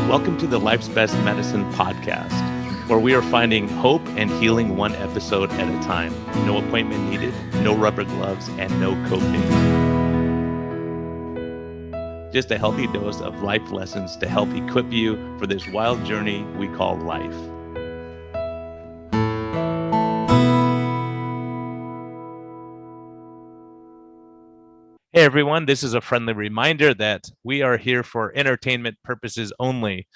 Welcome to the Life's Best Medicine podcast, where we are finding hope and healing one episode at a time. No appointment needed, no rubber gloves, and no coping. Just a healthy dose of life lessons to help equip you for this wild journey we call life. Hey everyone, this is a friendly reminder that we are here for entertainment purposes only.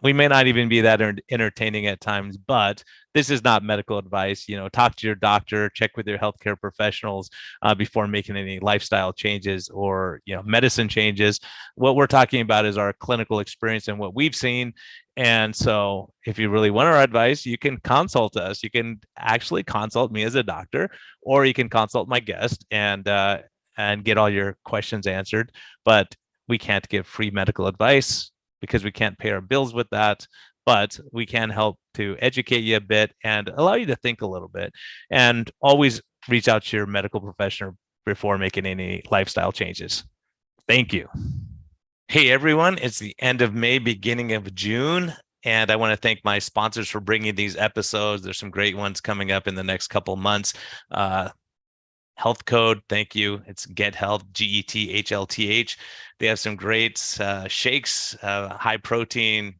We may not even be that entertaining at times, but this is not medical advice. Talk to your doctor, check with your healthcare professionals before making any lifestyle changes or medicine changes. What we're talking about is our clinical experience and what we've seen. And so if you really want our advice, you can consult us. You can actually consult me as a doctor, or you can consult my guest and get all your questions answered. But we can't give free medical advice because we can't pay our bills with that, but we can help to educate you a bit and allow you to think a little bit, and always reach out to your medical professional before making any lifestyle changes. Thank you. Hey everyone, it's the end of May, beginning of June, and I want to thank my sponsors for bringing these episodes. There's some great ones coming up in the next couple months. Health Code, thank you. It's Get Health, GETHLTH. They have some great shakes, high protein,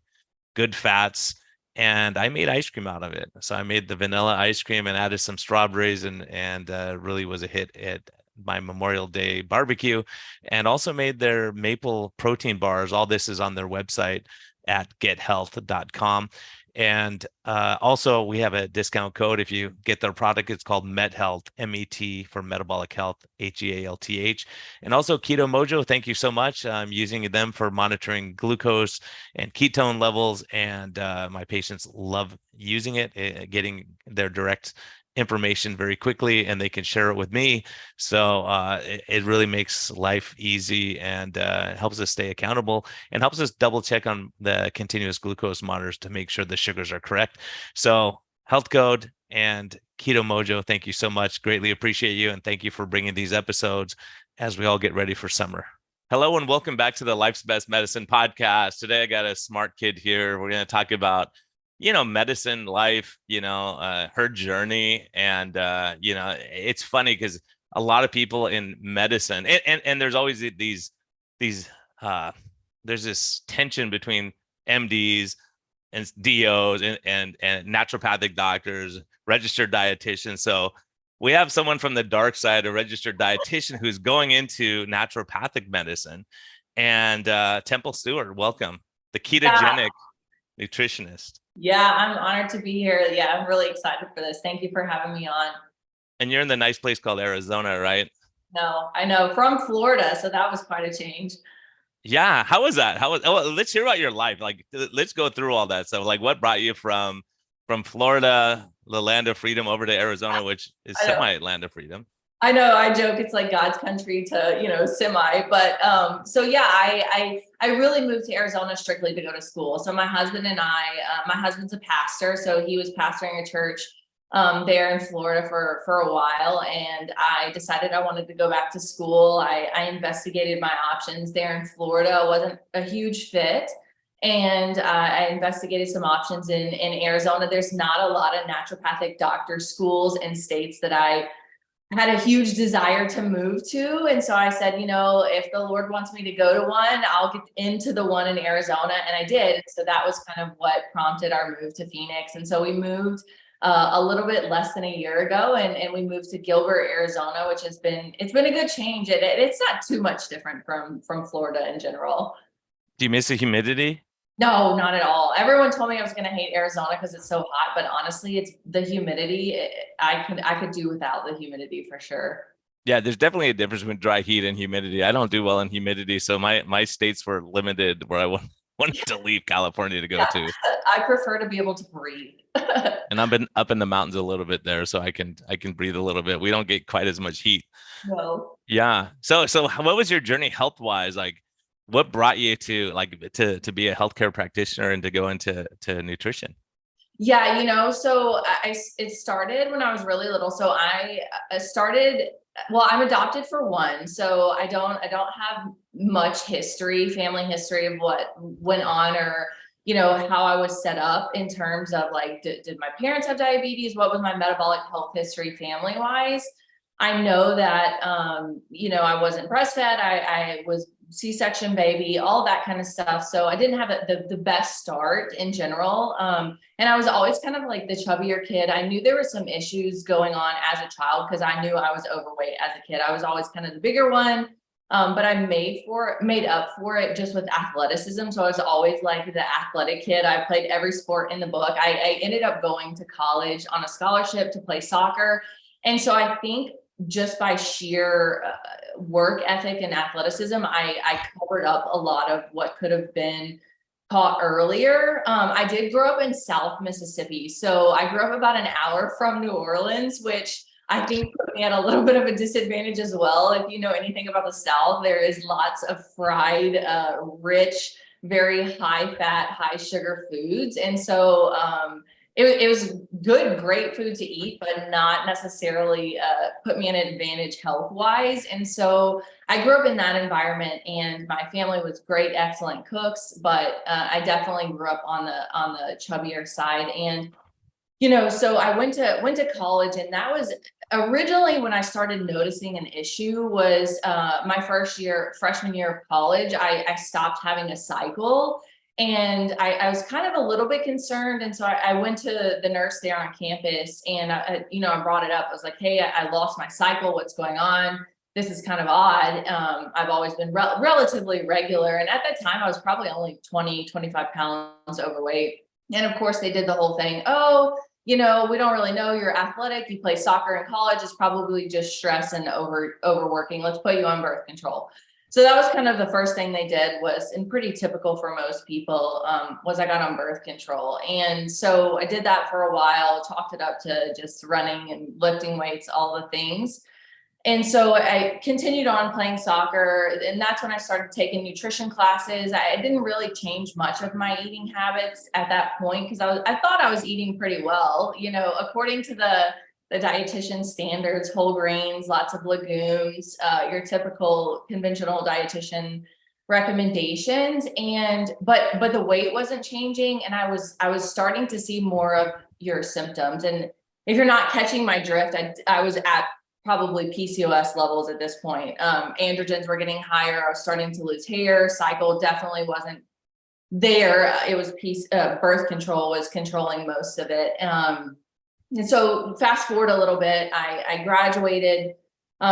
good fats, and I made ice cream out of it. So I made the vanilla ice cream and added some strawberries, and really was a hit at my Memorial Day barbecue, and also made their maple protein bars. All this is on their website at gethealth.com. And also we have a discount code if you get their product. It's called MetHealth, M-E-T for Metabolic Health, H-E-A-L-T-H. And also Keto Mojo, thank you so much. I'm using them for monitoring glucose and ketone levels, and my patients love using it, getting their direct information very quickly, and they can share it with me. So it really makes life easy, and helps us stay accountable, and helps us double check on the continuous glucose monitors to make sure the sugars are correct. So Health Code and Keto Mojo, thank you so much. Greatly appreciate you, and thank you for bringing these episodes as we all get ready for summer. Hello and welcome back to the Life's Best Medicine podcast. Today I got a smart kid here. We're going to talk about medicine, life, her journey. And, it's funny because a lot of people in medicine, and there's always there's this tension between MDs and DOs and naturopathic doctors, registered dietitians. So we have someone from the dark side, a registered dietitian who's going into naturopathic medicine. And Temple Stewart, welcome, the Ketogenic Nutritionist. Yeah, I'm honored to be here. Yeah, I'm really excited for this. Thank you for having me on. And you're in the nice place called Arizona, right? No, I know, from Florida, so that was quite a change. Yeah, how was that? Let's hear about your life. Like, let's go through all that. So, like, what brought you from Florida, the land of freedom, over to Arizona, which is semi land of freedom? I know, I joke it's like God's country to, semi, but so yeah, I really moved to Arizona strictly to go to school. So my husband and my husband's a pastor, so he was pastoring a church there in Florida for a while, and I decided I wanted to go back to school. I investigated my options there in Florida. It wasn't a huge fit. And I investigated some options in Arizona. There's not a lot of naturopathic doctor schools in states that I had a huge desire to move to. And so I said, if the Lord wants me to go to one, I'll get into the one in Arizona. And I did. And so that was kind of what prompted our move to Phoenix. And so we moved a little bit less than a year ago, and we moved to Gilbert, Arizona, which it's been a good change. It's not too much different from Florida in general. Do you miss the humidity? No, not at all. Everyone told me I was going to hate Arizona because it's so hot, but honestly, it's the humidity. I could do without the humidity for sure. Yeah, there's definitely a difference between dry heat and humidity. I don't do well in humidity, so my states were limited where I wanted to leave California to go to. I prefer to be able to breathe. And I've been up in the mountains a little bit there, so I can breathe a little bit. We don't get quite as much heat. No. Yeah. So what was your journey health-wise? Like, what brought you to to be a healthcare practitioner and to go into nutrition? Yeah, so it started when I was really little. So I started, well, I'm adopted for one, so I don't have much family history of what went on, or, you know, how I was set up in terms of like, did my parents have diabetes? What was my metabolic health history family wise? I know that, you know, I wasn't breastfed. I was C-section baby, all that kind of stuff. So I didn't have the best start in general. And I was always kind of like the chubbier kid. I knew there were some issues going on as a child because I knew I was overweight as a kid. I was always kind of the bigger one. But I made up for it just with athleticism. So I was always like the athletic kid. I played every sport in the book. I ended up going to college on a scholarship to play soccer. And so I think just by sheer work ethic and athleticism, I covered up a lot of what could have been taught earlier. I did grow up in South Mississippi. So I grew up about an hour from New Orleans, which I think put me at a little bit of a disadvantage as well. If you know anything about the South, there is lots of fried, rich, very high fat, high sugar foods. And so it was good, great food to eat, but not necessarily put me in an advantage health wise. And so I grew up in that environment, and my family was great, excellent cooks, but I definitely grew up on the chubbier side. And you know, so I went to college, and that was originally when I started noticing an issue was my freshman year of college. I stopped having a cycle, and I was kind of a little bit concerned. And so I went to the nurse there on campus, and you know, I brought it up. I was like, hey, I lost my cycle. What's going on? This is kind of odd. I've always been relatively regular. And at that time I was probably only 20-25 pounds overweight. And of course they did the whole thing. Oh, you know, we don't really know, you're athletic, you play soccer in college, it's probably just stress and overworking. Let's put you on birth control. So that was kind of the first thing they did was, and pretty typical for most people, was I got on birth control. And so I did that for a while, talked it up to just running and lifting weights, all the things. And so I continued on playing soccer, and that's when I started taking nutrition classes. I didn't really change much of my eating habits at that point because I thought I was eating pretty well, you know, according to the dietitian standards, whole grains, lots of legumes, your typical conventional dietitian recommendations. And but the weight wasn't changing, and I was starting to see more of your symptoms. And if you're not catching my drift, I was at probably PCOS levels at this point. Androgens were getting higher. I was starting to lose hair. Cycle definitely wasn't there. It was birth control was controlling most of it. And so fast forward a little bit, I graduated,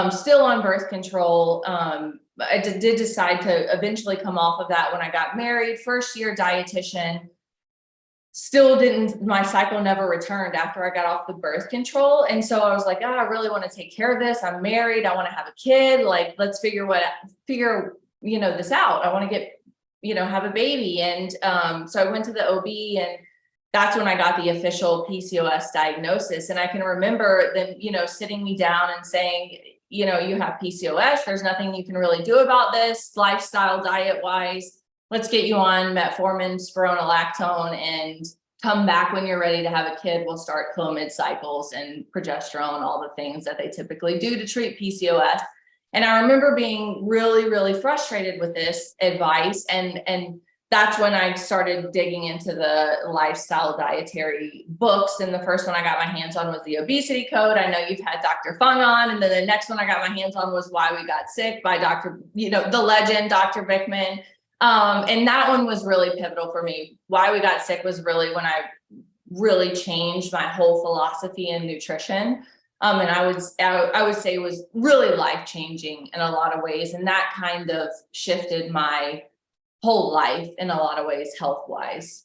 still on birth control. I did decide to eventually come off of that when I got married. First year dietitian. Still my cycle never returned after I got off the birth control. And so I was like, oh, I really want to take care of this. I'm married. I want to have a kid. Like, let's figure, you know, this out. I want to get, you know, have a baby. And so I went to the OB, and that's when I got the official PCOS diagnosis. And I can remember them, you know, sitting me down and saying, you know, you have PCOS. There's nothing you can really do about this lifestyle, diet wise. Let's get you on metformin, spironolactone, and come back when you're ready to have a kid. We'll start Clomid cycles and progesterone, all the things that they typically do to treat PCOS. And I remember being really, really frustrated with this advice. And that's when I started digging into the lifestyle dietary books. And the first one I got my hands on was the Obesity Code. I know you've had Dr. Fung on. And then the next one I got my hands on was Why We Got Sick by the legend, Dr. Bickman. And that one was really pivotal for me. Why We Got Sick was really when I really changed my whole philosophy in nutrition. And I would say it was really life-changing in a lot of ways. And that kind of shifted my whole life in a lot of ways, health-wise.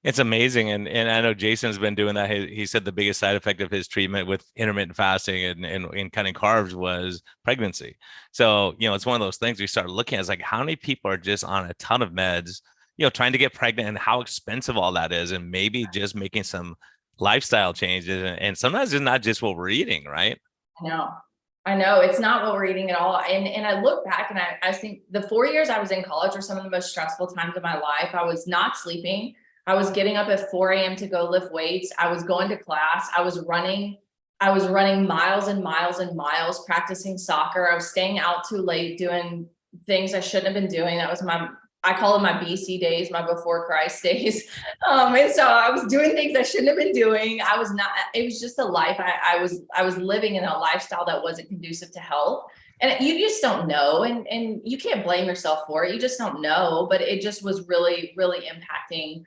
It's amazing. And I know Jason's been doing that. He said the biggest side effect of his treatment with intermittent fasting and cutting carbs was pregnancy. So, you know, it's one of those things we start looking at is like, how many people are just on a ton of meds, you know, trying to get pregnant, and how expensive all that is, and maybe just making some lifestyle changes. And sometimes it's not just what we're eating, right? I know it's not what we're eating at all. And I look back, and I think the 4 years I was in college were some of the most stressful times of my life. I was not sleeping. I was getting up at 4 a.m. to go lift weights. I was going to class. I was running miles and miles and miles practicing soccer. I was staying out too late doing things I shouldn't have been doing. That was I call them my BC days, my before Christ days. And so I was doing things I shouldn't have been doing. It was just a life. I was living in a lifestyle that wasn't conducive to health. And you just don't know. And you can't blame yourself for it. You just don't know. But it just was really, really impacting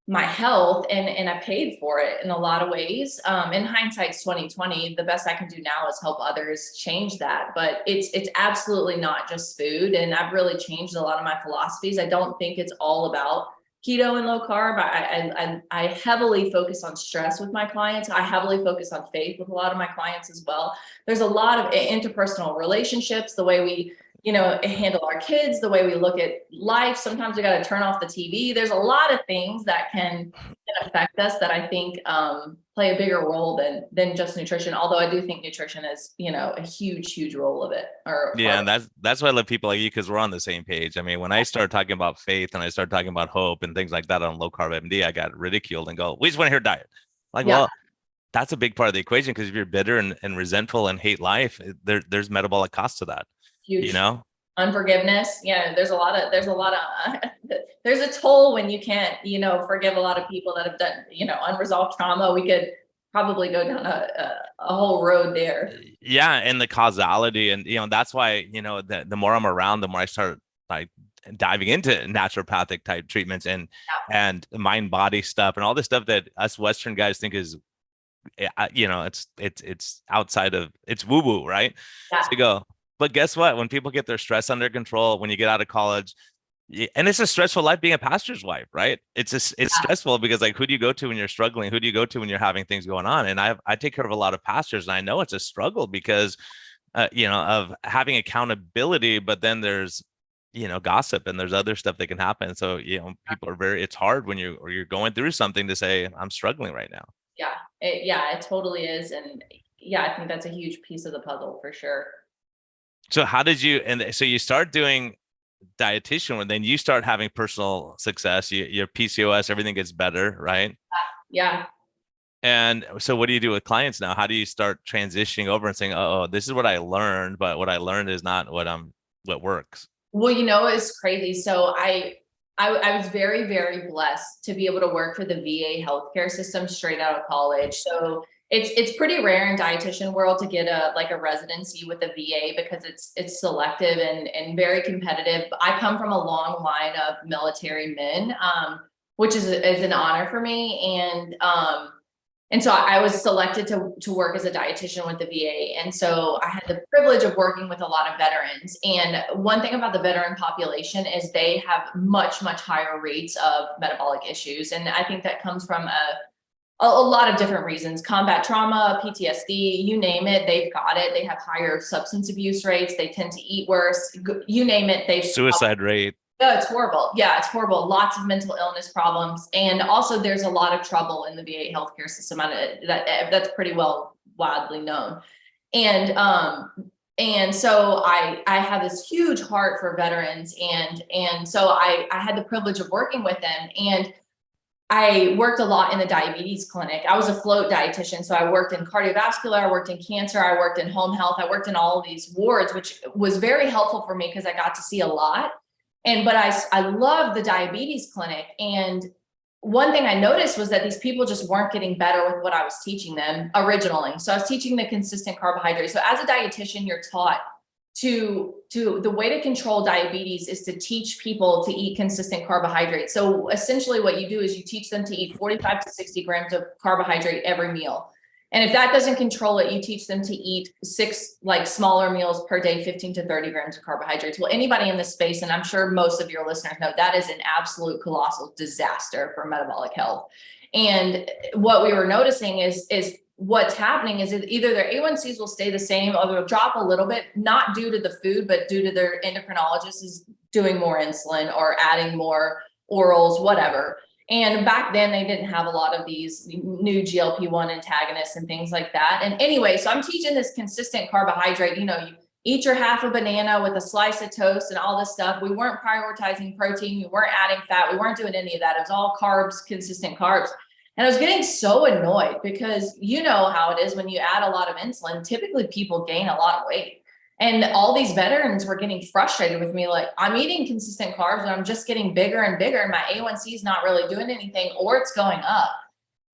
my health, and I paid for it in a lot of ways. In hindsight's 2020, the best I can do now is help others change that. But it's absolutely not just food. And I've really changed a lot of my philosophies. I don't think it's all about keto and low carb. I heavily focus on stress with my clients. I heavily focus on faith with a lot of my clients as well. There's a lot of interpersonal relationships, the way we handle our kids, the way we look at life. Sometimes we got to turn off the TV. There's a lot of things that can affect us that I think play a bigger role than just nutrition. Although I do think nutrition is, a huge role of it. Yeah, and that's why I love people like you, because we're on the same page. I mean, when I start talking about faith and I start talking about hope and things like that on low carb MD, I got ridiculed and go, we just want to hear diet. Like, well, that's a big part of the equation, because if you're bitter and resentful and hate life, there's metabolic costs to that. Huge. Unforgiveness. Yeah. There's a toll when you can't, forgive a lot of people that have done, unresolved trauma. We could probably go down a whole road there. Yeah. And the causality, and, that's why, the more I'm around, the more I start like diving into naturopathic type treatments and mind body stuff and all this stuff that us Western guys think is, it's outside of, it's woo woo, right? Yeah. So you go, but guess what? When people get their stress under control, when you get out of college, and it's a stressful life being a pastor's wife, right? It's stressful because, like, who do you go to when you're struggling? Who do you go to when you're having things going on? And I take care of a lot of pastors, and I know it's a struggle because, of having accountability, but then there's, gossip and there's other stuff that can happen. So, people are it's hard when you're going through something to say, I'm struggling right now. Yeah. It totally is. And yeah, I think that's a huge piece of the puzzle for sure. So so you start doing dietitian, and then you start having personal success, your PCOS, everything gets better, right? Yeah. And so what do you do with clients now? How do you start transitioning over and saying, oh, this is what I learned, but what I learned is not what works? Well, it's crazy. So I was very, very blessed to be able to work for the VA healthcare system straight out of college. So it's pretty rare in dietitian world to get a residency with the VA, because it's selective and very competitive. I come from a long line of military men, which is an honor for me. And so I was selected to work as a dietitian with the VA. And so I had the privilege of working with a lot of veterans. And one thing about the veteran population is they have much, much higher rates of metabolic issues. And I think that comes from a lot of different reasons: combat trauma, PTSD, you name it, they've got it. They have higher substance abuse rates. They tend to eat worse. You name it. Suicide rate. Oh, it's horrible. Yeah, it's horrible. Lots of mental illness problems. And also there's a lot of trouble in the VA healthcare system. That's pretty widely known. And so I have this huge heart for veterans. And so I had the privilege of working with them. And I worked a lot in the diabetes clinic. I was a float dietitian. So I worked in cardiovascular, I worked in cancer, I worked in home health, I worked in all of these wards, which was very helpful for me because I got to see a lot. But I love the diabetes clinic. And one thing I noticed was that these people just weren't getting better with what I was teaching them originally. So I was teaching the consistent carbohydrates. So as a dietitian, you're taught to the way to control diabetes is to teach people to eat consistent carbohydrates. So essentially what you do is you teach them to eat 45 to 60 grams of carbohydrate every meal. And if that doesn't control it, you teach them to eat 6 smaller meals per day, 15 to 30 grams of carbohydrates. Well, anybody in this space, and I'm sure most of your listeners know, that is an absolute colossal disaster for metabolic health. And what we were noticing is what's happening is either their A1Cs will stay the same or they'll drop a little bit, not due to the food, but due to their endocrinologist is doing more insulin or adding more orals, whatever. And back then they didn't have a lot of these new GLP-1 antagonists and things like that. And anyway, so I'm teaching this consistent carbohydrate, you eat your half a banana with a slice of toast and all this stuff. We weren't prioritizing protein. We weren't adding fat. We weren't doing any of that. It was all carbs, consistent carbs. And I was getting so annoyed because you know how it is when you add a lot of insulin, typically people gain a lot of weight. And all these veterans were getting frustrated with me. Like, I'm eating consistent carbs and I'm just getting bigger and bigger, and my A1C is not really doing anything, or it's going up.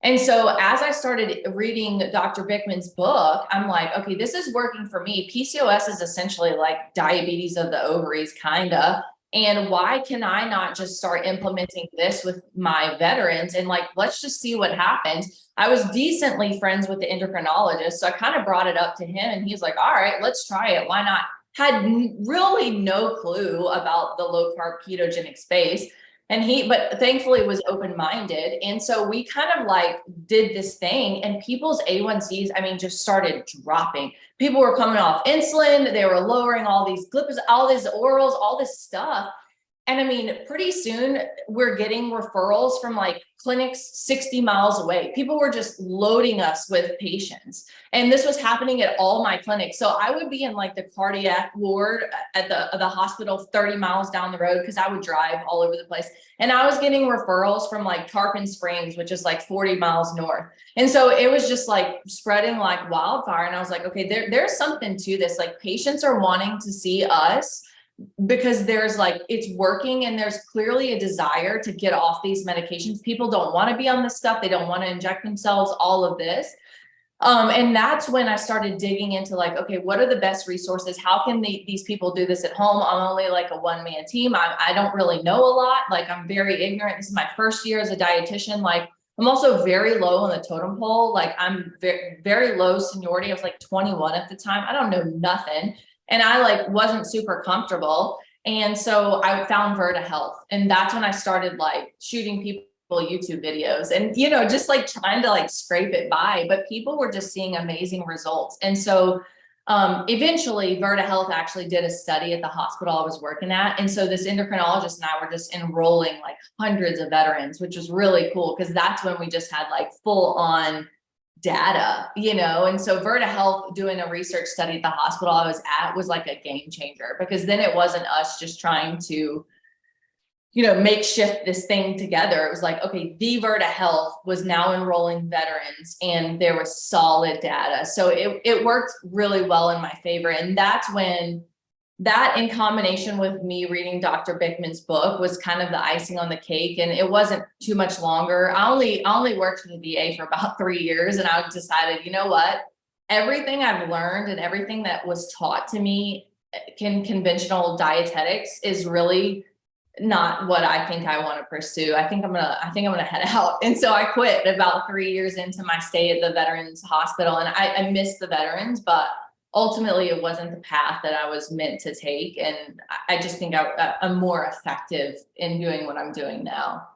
And so as I started reading Dr. Bickman's book, I'm like, okay, this is working for me. PCOS is essentially like diabetes of the ovaries, kind of. And why can I not just start implementing this with my veterans? And like, let's just see what happens. I was decently friends with the endocrinologist, so I kind of brought it up to him, and he's like, all right, let's try it. Why not? Had really no clue about the low carb ketogenic space. And but thankfully was open-minded. And so we kind of like did this thing, and people's A1Cs, I mean, just started dropping. People were coming off insulin. They were lowering all these glucose, all these orals, all this stuff. And I mean, pretty soon we're getting referrals from like clinics 60 miles away. People were just loading us with patients. And this was happening at all my clinics. So I would be in like the cardiac ward at the hospital 30 miles down the road, because I would drive all over the place. And I was getting referrals from like Tarpon Springs, which is like 40 miles north. And so it was just like spreading like wildfire. And I was like, okay, there's something to this. Like, patients are wanting to see us, because there's like, it's working, and there's clearly a desire to get off these medications. People don't want to be on this stuff. They don't want to inject themselves, all of this. And that's when I started digging into like, okay, what are the best resources? How can these people do this at home? I'm only like a one-man team. I don't really know a lot. Like, I'm very ignorant. This is my first year as a dietitian. Like, I'm also very low on the totem pole. Like, I'm very, very low seniority. I was like 21 at the time. I don't know nothing. And I like wasn't super comfortable. And so I found Virta Health. And that's when I started like shooting people YouTube videos and, you know, just like trying to like scrape it by, but people were just seeing amazing results. And so eventually Virta Health actually did a study at the hospital I was working at. And so this endocrinologist and I were just enrolling like hundreds of veterans, which was really cool, because that's when we just had like full on data, you know. And so Virta Health doing a research study at the hospital I was at was like a game changer, because then it wasn't us just trying to, you know, makeshift this thing together. It was like, okay, the Virta Health was now enrolling veterans, and there was solid data. So it worked really well in my favor. And that's when that, in combination with me reading Dr. Bickman's book, was kind of the icing on the cake. And it wasn't too much longer. I only worked for the VA for about 3 years, and I decided, you know what, everything I've learned and everything that was taught to me in conventional dietetics is really not what I think I want to pursue. I think I'm gonna head out. And so I quit about 3 years into my stay at the Veterans Hospital. And I miss the veterans, but ultimately it wasn't the path that I was meant to take. And I just think I'm more effective in doing what I'm doing now.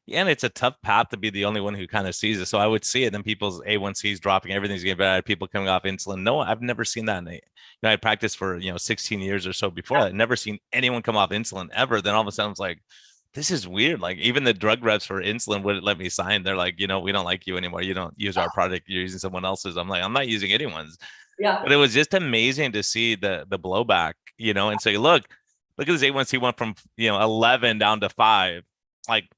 Yeah, and it's a tough path to be the only one who kind of sees it. So I would see it, then people's A1Cs dropping, everything's getting better, people coming off insulin. No, I've never seen that. You know, I practiced for 16 years or so before that. Never seen anyone come off insulin ever. Then all of a sudden, I was like, this is weird. Like, even the drug reps for insulin wouldn't let me sign. They're like, we don't like you anymore. You don't use our product. You're using someone else's. I'm like, I'm not using anyone's. Yeah. But it was just amazing to see the blowback, and say, look at this A1C went from 11 down to 5. Like,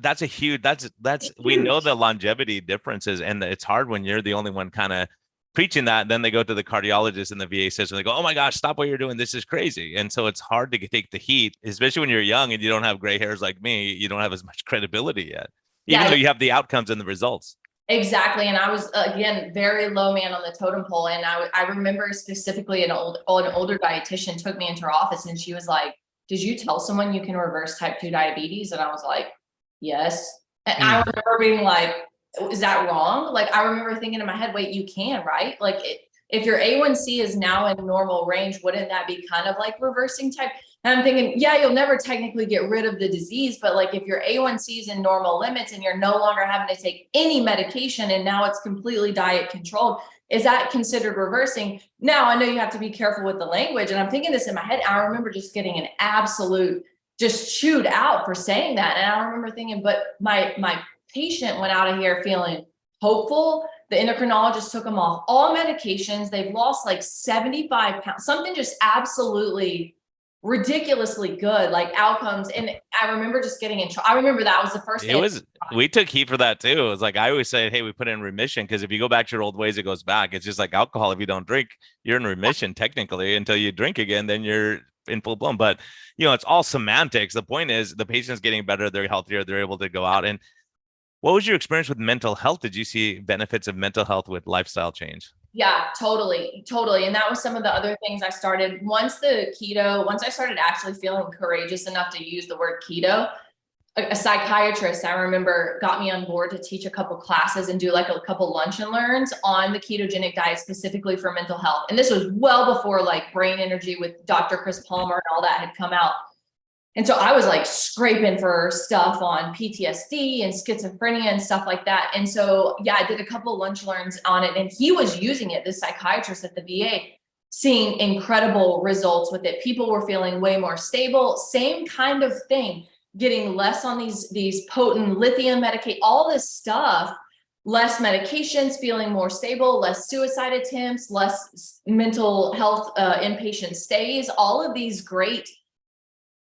that's a huge, that's we know the longevity differences, and it's hard when you're the only one kind of preaching that. Then they go to the cardiologist and the VA says, and they go, oh my gosh, stop what you're doing, this is crazy. And so it's hard to take the heat, especially when you're young and you don't have gray hairs like me. You don't have as much credibility yet, even though you have the outcomes and the results. Exactly. And I was, again, very low man on the totem pole. And I remember specifically an older dietitian took me into her office, and she was like, did you tell someone you can reverse type 2 diabetes? And I was like, yes. And I remember being like, is that wrong? Like, I remember thinking in my head, wait, you can, right? Like, if your A1C is now in normal range, wouldn't that be kind of like reversing type? And I'm thinking, yeah, you'll never technically get rid of the disease, but like, if your A1C is in normal limits and you're no longer having to take any medication and now it's completely diet controlled, is that considered reversing? Now, I know you have to be careful with the language, and I'm thinking this in my head. I remember just getting an absolute, just chewed out for saying that. And I remember thinking, but my patient went out of here feeling hopeful. The endocrinologist took them off all medications. They've lost like 75 pounds, something just absolutely ridiculously good, like outcomes. And I remember just getting in trouble. I remember that was the first It day. was, we took heat for that too. It was like, I always say, hey, we put it in remission, because if you go back to your old ways, it goes back. It's just like alcohol. If you don't drink, you're in remission technically until you drink again, then you're in full blown. But, it's all semantics. The point is the patient's getting better. They're healthier. They're able to go out. And what was your experience with mental health? Did you see benefits of mental health with lifestyle change? Yeah, totally, totally. And that was some of the other things I started once I started actually feeling courageous enough to use the word keto. A psychiatrist, I remember, got me on board to teach a couple classes and do like a couple lunch and learns on the ketogenic diet specifically for mental health. And this was well before like Brain Energy with Dr. Chris Palmer and all that had come out. And so I was like scraping for stuff on PTSD and schizophrenia and stuff like that. And so, yeah, I did a couple lunch learns on it, and he was using it, this psychiatrist at the VA, seeing incredible results with it. People were feeling way more stable, same kind of thing, getting less on these potent lithium medicate, all this stuff, less medications, feeling more stable, less suicide attempts, less mental health inpatient stays, all of these great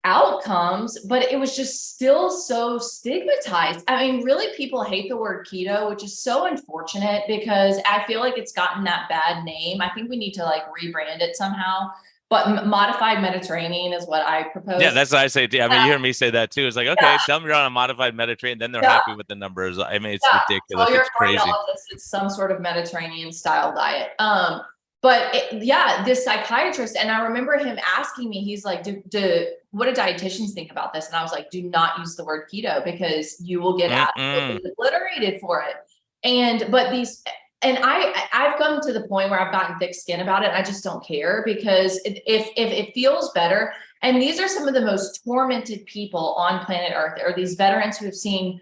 outcomes, but it was just still so stigmatized. I mean, really, people hate the word keto, which is so unfortunate because I feel like it's gotten that bad name. I think we need to like rebrand it somehow. But modified Mediterranean is what I propose. Yeah, that's what I say. I mean, you hear me say that too. It's like, okay, tell them you're on a modified Mediterranean, then they're happy with the numbers. I mean, it's ridiculous. Tell your It's crazy. cardiologist it's some sort of Mediterranean style diet. This psychiatrist, and I remember him asking me, he's like, what do dietitians think about this? And I was like, do not use the word keto because you will get absolutely obliterated for it. I've come to the point where I've gotten thick skin about it. And I just don't care because if it feels better, and these are some of the most tormented people on planet Earth, are these veterans who have seen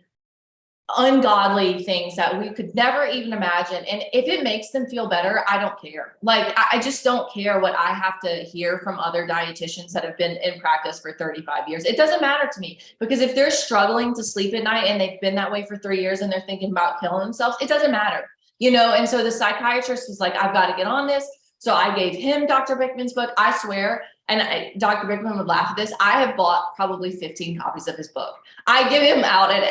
ungodly things that we could never even imagine. And if it makes them feel better, I don't care. Like, I just don't care what I have to hear from other dietitians that have been in practice for 35 years. It doesn't matter to me because if they're struggling to sleep at night and they've been that way for 3 years and they're thinking about killing themselves, it doesn't matter, And so the psychiatrist was like, I've got to get on this. So I gave him Dr. Bickman's book. I swear, Dr. Bickman would laugh at this, I have bought probably 15 copies of his book. I give him out at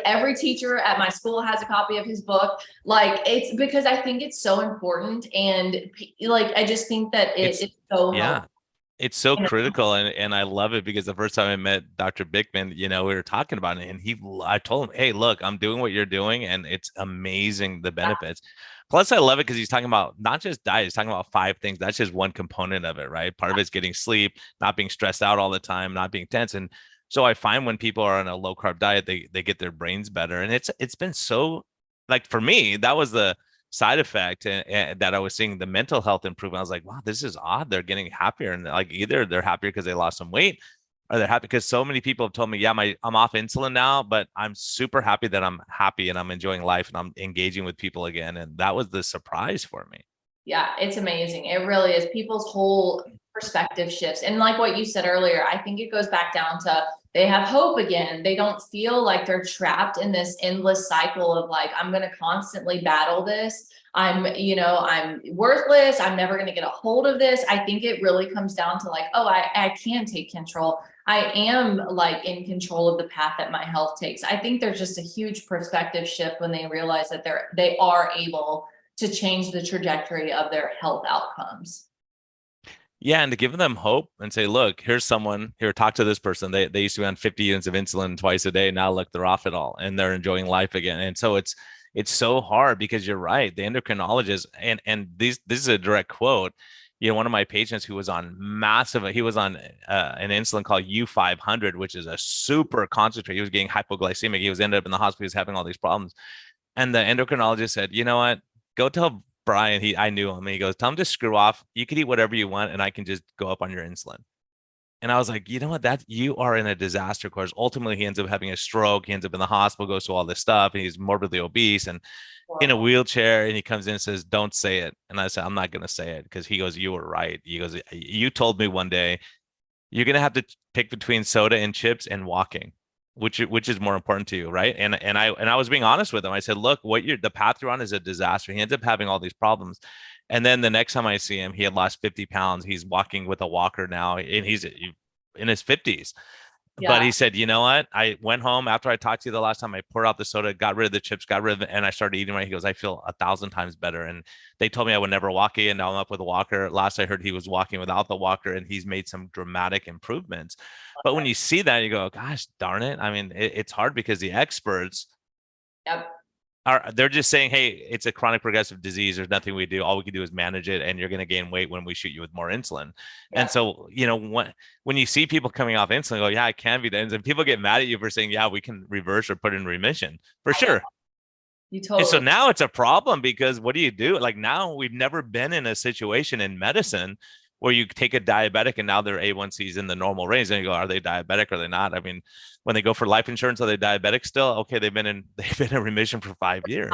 every teacher at my school has a copy of his book. Like, it's because I think it's so important. And like, I just think that it's so helpful. It's so critical, and I love it because the first time I met Dr. Bickman, we were talking about it, and I told him, hey, look, I'm doing what you're doing, and it's amazing, the benefits. Plus, I love it because he's talking about not just diet, he's talking about 5 things. That's just one component of it, right? Part of it's getting sleep, not being stressed out all the time, not being tense. And so I find when people are on a low carb diet, they get their brains better. And it's been so, like, for me, that was the side effect and that I was seeing the mental health improvement. I was like, wow, this is odd. They're getting happier, and like either they're happier because they lost some weight, or they're happy because so many people have told me, yeah, I'm off insulin now, but I'm super happy that I'm happy and I'm enjoying life and I'm engaging with people again. And that was the surprise for me. Yeah, it's amazing. It really is. People's whole perspective shifts. And like what you said earlier, I think it goes back down to they have hope again. They don't feel like they're trapped in this endless cycle of like, I'm going to constantly battle this. I'm worthless. I'm never going to get a hold of this. I think it really comes down to like, oh, I can take control. I am like in control of the path that my health takes. I think there's just a huge perspective shift when they realize that they are able to change the trajectory of their health outcomes. Yeah, and to give them hope and say, look, here's someone here, talk to this person. They used to be on 50 units of insulin twice a day. Now look, they're off it all and they're enjoying life again. And so it's so hard because you're right. The endocrinologist, and this is a direct quote. One of my patients who was on he was on an insulin called U500, which is a super concentrate. He was getting hypoglycemic. He was ended up in the hospital. He was having all these problems. And the endocrinologist said, you know what, go tell Brian, I knew him. And he goes, tell him to screw off. You can eat whatever you want, and I can just go up on your insulin. And I was like, you know what, you are in a disaster course. Ultimately, he ends up having a stroke. He ends up in the hospital, goes through all this stuff, and he's morbidly obese and in a wheelchair. And he comes in and says, don't say it. And I said, I'm not going to say it, because he goes, you were right. He goes, you told me one day you're going to have to pick between soda and chips and walking. Which is more important to you, right? And I was being honest with him. I said, look, the path you're on is a disaster. He ends up having all these problems. And then the next time I see him, he had lost 50 pounds. He's walking with a walker now, and he's in his 50s. But Yeah. he said, you know what? I went home after I talked to you the last time. I poured out the soda, got rid of the chips, got rid of it, and I started eating right. He goes, I feel 1,000 times better. And they told me I would never walk again. Now I'm up with a walker. Last I heard, he was walking without the walker, and he's made some dramatic improvements. But when you see that, you go, gosh, darn it. I mean, it's hard because the experts Yep. they're just saying, hey, it's a chronic progressive disease. There's nothing we do. All we can do is manage it, and you're going to gain weight when we shoot you with more insulin. And Yep. so, when you see people coming off insulin, go, yeah, I can be the enzyme. People get mad at you for saying, yeah, we can reverse or put in remission for I know. sure. You And so totally. now it's a problem because what do you do? Like now we've never been in a situation in medicine where you take a diabetic and now their A1C is in the normal range. And you go, are they diabetic? Are they not? I mean, when they go for life insurance, are they diabetic still? Okay, they've been in remission for 5 years.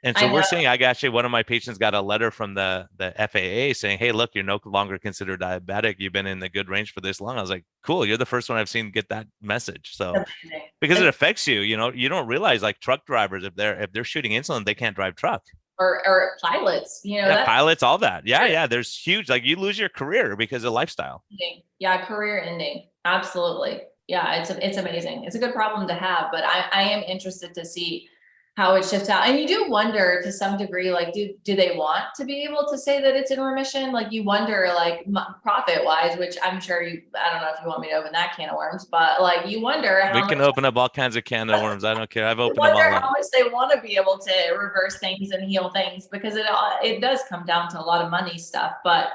And so I we're know. seeing, I actually, one of my patients got a letter from the FAA saying, hey, look, you're no longer considered diabetic. You've been in the good range for this long. I was like, cool. You're the first one I've seen get that message. So, It's amazing. because it affects you, you don't realize like truck drivers, if they're shooting insulin, they can't drive truck. Or pilots, Yeah. that's Pilots, all that. Yeah. Yeah. There's huge, like you lose your career because of lifestyle. ending. Yeah, career ending. Absolutely. Yeah, it's amazing. It's a good problem to have, but I am interested to see how it shifts out. And you do wonder to some degree, like, do they want to be able to say that it's in remission? Like you wonder, like profit wise, which I'm sure I don't know if you want me to open that can of worms, but like you wonder We how can much, open up all kinds of can of worms. I don't care. I've you opened them wonder all how up. much they want to be able to reverse things and heal things, because it does come down to a lot of money stuff. But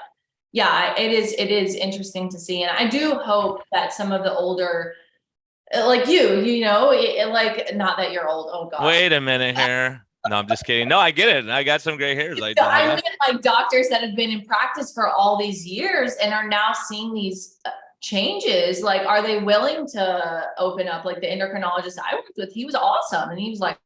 yeah, it is interesting to see. And I do hope that some of the older, like like, not that you're old, oh gosh. Wait a minute here. No, I'm just kidding. No, I get it. I got some gray hairs. I, So I I mean, got, like doctors that have been in practice for all these years and are now seeing these changes. Like, are they willing to open up? Like the endocrinologist I worked with, he was awesome. And he was like,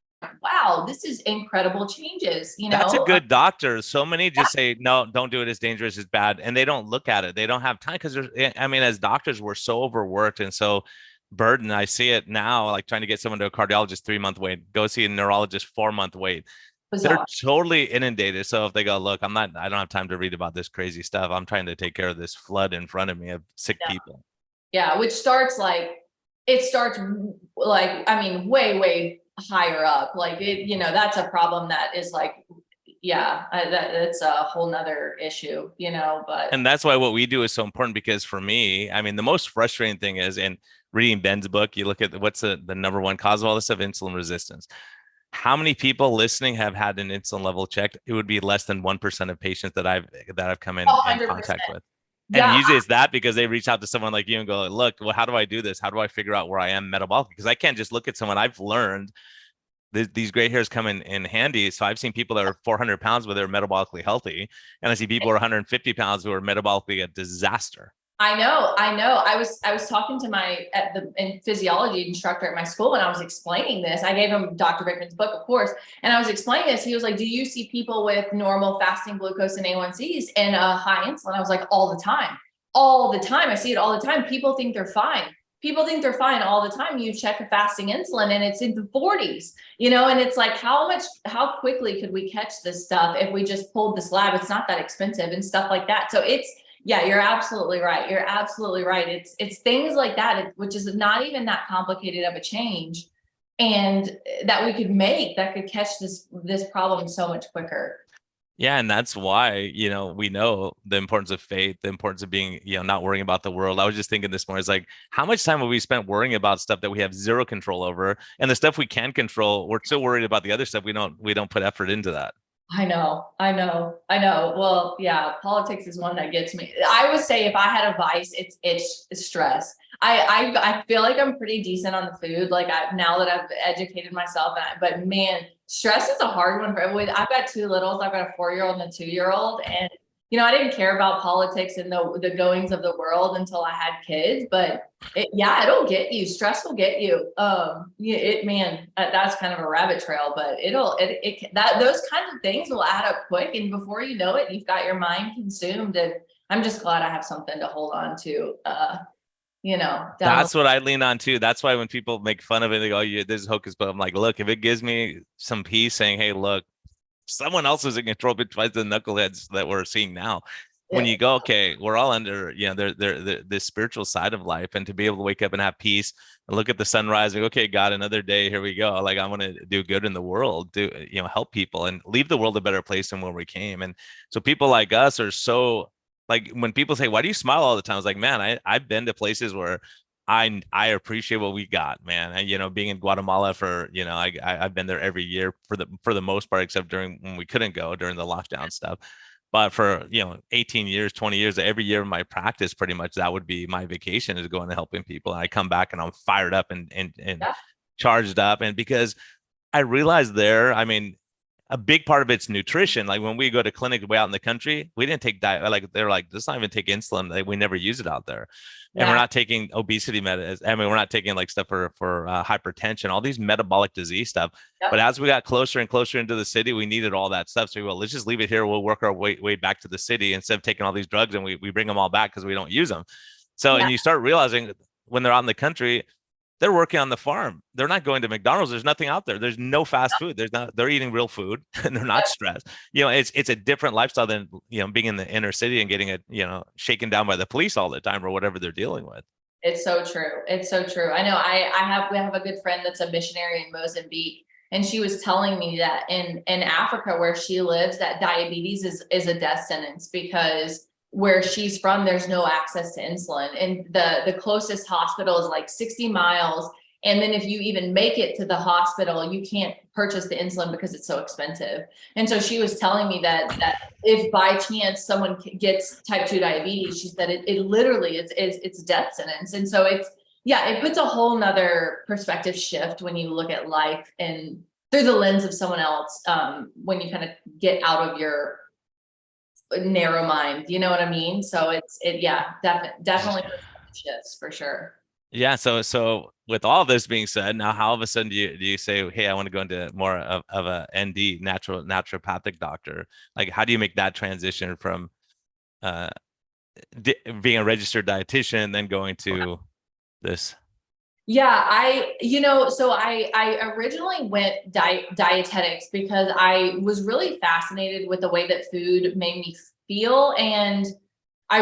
wow, this is incredible changes, that's a good doctor. So many just say, no, don't do it. It's dangerous. It's bad. And they don't look at it. They don't have time because I mean, as doctors, we're so overworked and so burdened. I see it now, like trying to get someone to a cardiologist 3-month wait, go see a neurologist 4-month wait. They're bizarre. totally inundated. So if they go, look, I don't have time to read about this crazy stuff. I'm trying to take care of this flood in front of me of sick Yeah. people. Yeah, which starts like, I mean, way higher up. Like that's a problem that is like, yeah, that's a whole nother issue, but And that's why what we do is so important because for me, I mean, the most frustrating thing is in reading Ben's book, you look at what's the number one cause of all this stuff, insulin resistance. How many people listening have had an insulin level checked? It would be less than 1% of patients that I've come in 100%. contact with. And Yeah, usually it's that because they reach out to someone like you and go, look, well, how do I do this? How do I figure out where I am metabolically? Because I can't just look at someone. I've learned these gray hairs come in handy. So I've seen people that are 400 pounds, but they're metabolically healthy. And I see people who are 150 pounds who are metabolically a disaster. I know. I was talking to my physiology instructor at my school, and I was explaining this. I gave him Dr. Rickman's book, of course, and I was explaining this. He was like, "Do you see people with normal fasting glucose and A1Cs and high insulin?" I was like, "All the time, all the time. I see it all the time. People think they're fine. People think they're fine all the time. You check a fasting insulin, and it's in the 40s, and it's like, how quickly could we catch this stuff if we just pulled this lab? It's not that expensive and stuff like that. So yeah, you're absolutely right. You're absolutely right. It's things like that, which is not even that complicated of a change, and that we could make that could catch this problem so much quicker. Yeah, and that's why, we know the importance of faith, the importance of being, not worrying about the world. I was just thinking this morning, it's like, how much time have we spent worrying about stuff that we have zero control over? And the stuff we can control, we're still worried about the other stuff. We don't put effort into that. I know. Well, yeah, politics is one that gets me. I would say if I had a vice, it's stress. I feel like I'm pretty decent on the food. Like now that I've educated myself, but man, stress is a hard one for everyone. I've got two littles. I've got a 4-year-old and a 2-year-old, and I didn't care about politics and the goings of the world until I had kids. But it'll get you. Stress will get you. Man, that's kind of a rabbit trail, but those kinds of things will add up quick, and before you know it, you've got your mind consumed. And I'm just glad I have something to hold on to. That's what I lean on too. That's why when people make fun of it, they go, "Oh, this is hocus pocus." I'm like, look, if it gives me some peace, saying, "Hey, look, someone else is in control besides the knuckleheads that we're seeing now. When Yeah. you go, okay, we're all under, the spiritual side of life, and to be able to wake up and have peace and look at the sunrise and go, okay, God, another day, here we go. Like, I want to do good in the world, help people and leave the world a better place than where we came. And so people like us are so, like, when people say, why do you smile all the time? It's like, man, I've been to places where I appreciate what we got, man. And being in Guatemala for, I've been there every year for the most part, except during when we couldn't go during the lockdown stuff. But for 18 years, 20 years, every year of my practice, pretty much that would be my vacation, is going to helping people. And I come back and I'm fired up and Yeah. charged up. And because I realized there, I mean, a big part of it's nutrition. Like when we go to clinic way out in the country, we didn't take diet. Like they're like, let's not even take insulin. Like, we never use it out there. And we're Yeah. not taking obesity medicine. I mean, we're not taking like stuff for hypertension, all these metabolic disease stuff. Yep. But as we got closer and closer into the city, we needed all that stuff. So let's just leave it here. We'll work our way back to the city instead of taking all these drugs, and we bring them all back because we don't use them. So, Yeah. and you start realizing when they're out in the country, they're working on the farm. They're not going to McDonald's. There's nothing out there. There's no fast food. They're eating real food and they're not stressed. It's a different lifestyle than, being in the inner city and getting it, shaken down by the police all the time or whatever they're dealing with. It's so true. It's so true. I know we have a good friend that's a missionary in Mozambique. And she was telling me that in Africa where she lives, that diabetes is a death sentence, because where she's from, there's no access to insulin. And the closest hospital is like 60 miles. And then if you even make it to the hospital, you can't purchase the insulin because it's so expensive. And so she was telling me that if by chance someone gets type 2 diabetes, she said it literally it's death sentence. And so it puts a whole nother perspective shift when you look at life and through the lens of someone else, when you kind of get out of your narrow mind, you know what I mean? So definitely shifts for sure. Yeah. So with all this being said, now how all of a sudden do you say, hey, I want to go into more of a ND, naturopathic doctor? Like, how do you make that transition from being a registered dietitian and then going to this? Yeah, I originally went dietetics because I was really fascinated with the way that food made me feel. And I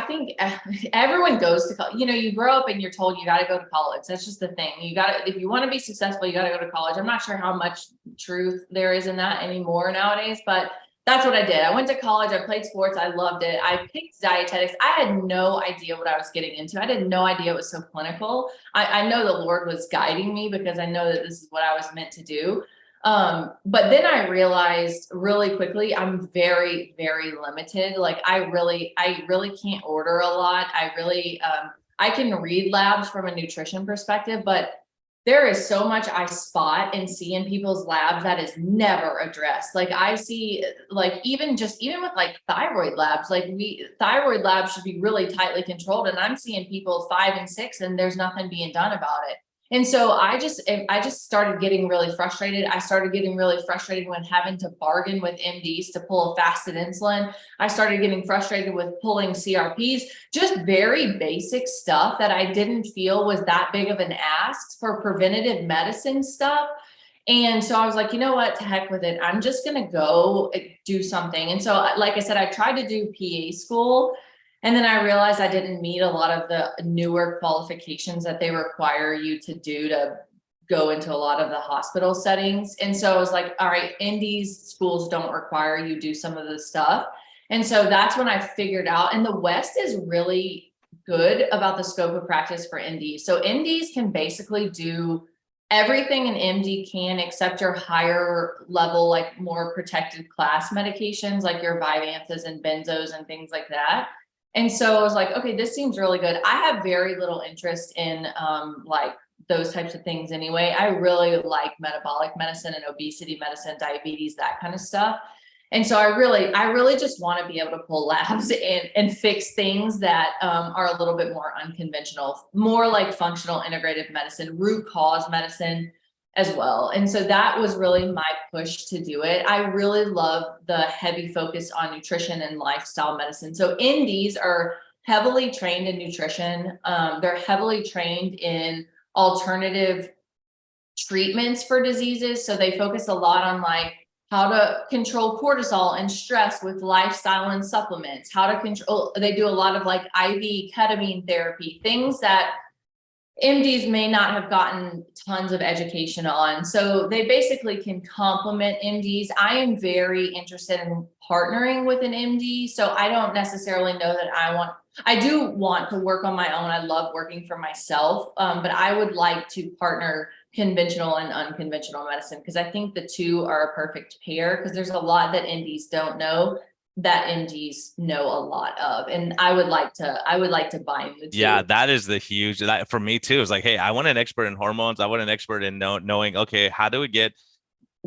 think everyone goes to college. You grow up and you're told you got to go to college. That's just the thing. If you want to be successful, you got to go to college. I'm not sure how much truth there is in that anymore nowadays, but that's what I did. I went to college. I played sports. I loved it. I picked dietetics. I had no idea what I was getting into. I had no idea it was so clinical. I know the Lord was guiding me because I know that this is what I was meant to do. But then I realized really quickly, I'm very, very limited. Like I really can't order a lot. I can read labs from a nutrition perspective, but there is so much I spot and see in people's labs that is never addressed. Like I see, like even with like thyroid labs, thyroid labs should be really tightly controlled. And I'm seeing people 5 and 6 and there's nothing being done about it. And so I just started getting really frustrated. I started getting really frustrated when having to bargain with MDs to pull a fasted insulin. I started getting frustrated with pulling CRPs, just very basic stuff that I didn't feel was that big of an ask for preventative medicine stuff. And so I was like, you know what, to heck with it. I'm just going to go do something. And so, like I said, I tried to do PA school. And then I realized I didn't meet a lot of the newer qualifications that they require you to do to go into a lot of the hospital settings. And so I was like, all right, indies schools don't require you do some of this stuff. And so that's when I figured out, and the West is really good about the scope of practice for indies. So indies can basically do everything an MD can, except your higher level, like more protected class medications, like your Vyvanses and benzos and things like that. And so I was like, okay, this seems really good. I have very little interest in like those types of things anyway. I really like metabolic medicine and obesity medicine, diabetes, that kind of stuff. And so I really just want to be able to pull labs and fix things that are a little bit more unconventional, more like functional integrative medicine, root cause medicine as well. And so that was really my push to do it. I really love the heavy focus on nutrition and lifestyle medicine. So NDs are heavily trained in nutrition. They're heavily trained in alternative treatments for diseases. So they focus a lot on like how to control cortisol and stress with lifestyle and supplements, how to control, they do a lot of like IV ketamine therapy, things that MDs may not have gotten tons of education on. So they basically can complement MDs. I am very interested in partnering with an MD. So I don't necessarily know that I do want to work on my own. I love working for myself, but I would like to partner conventional and unconventional medicine, because I think the two are a perfect pair, because there's a lot that MDs don't know that MDs know a lot of. And I would like to bind the two. Yeah, that is the huge, that for me too. It's like, hey, I want an expert in hormones. I want an expert in knowing, okay, how do we get,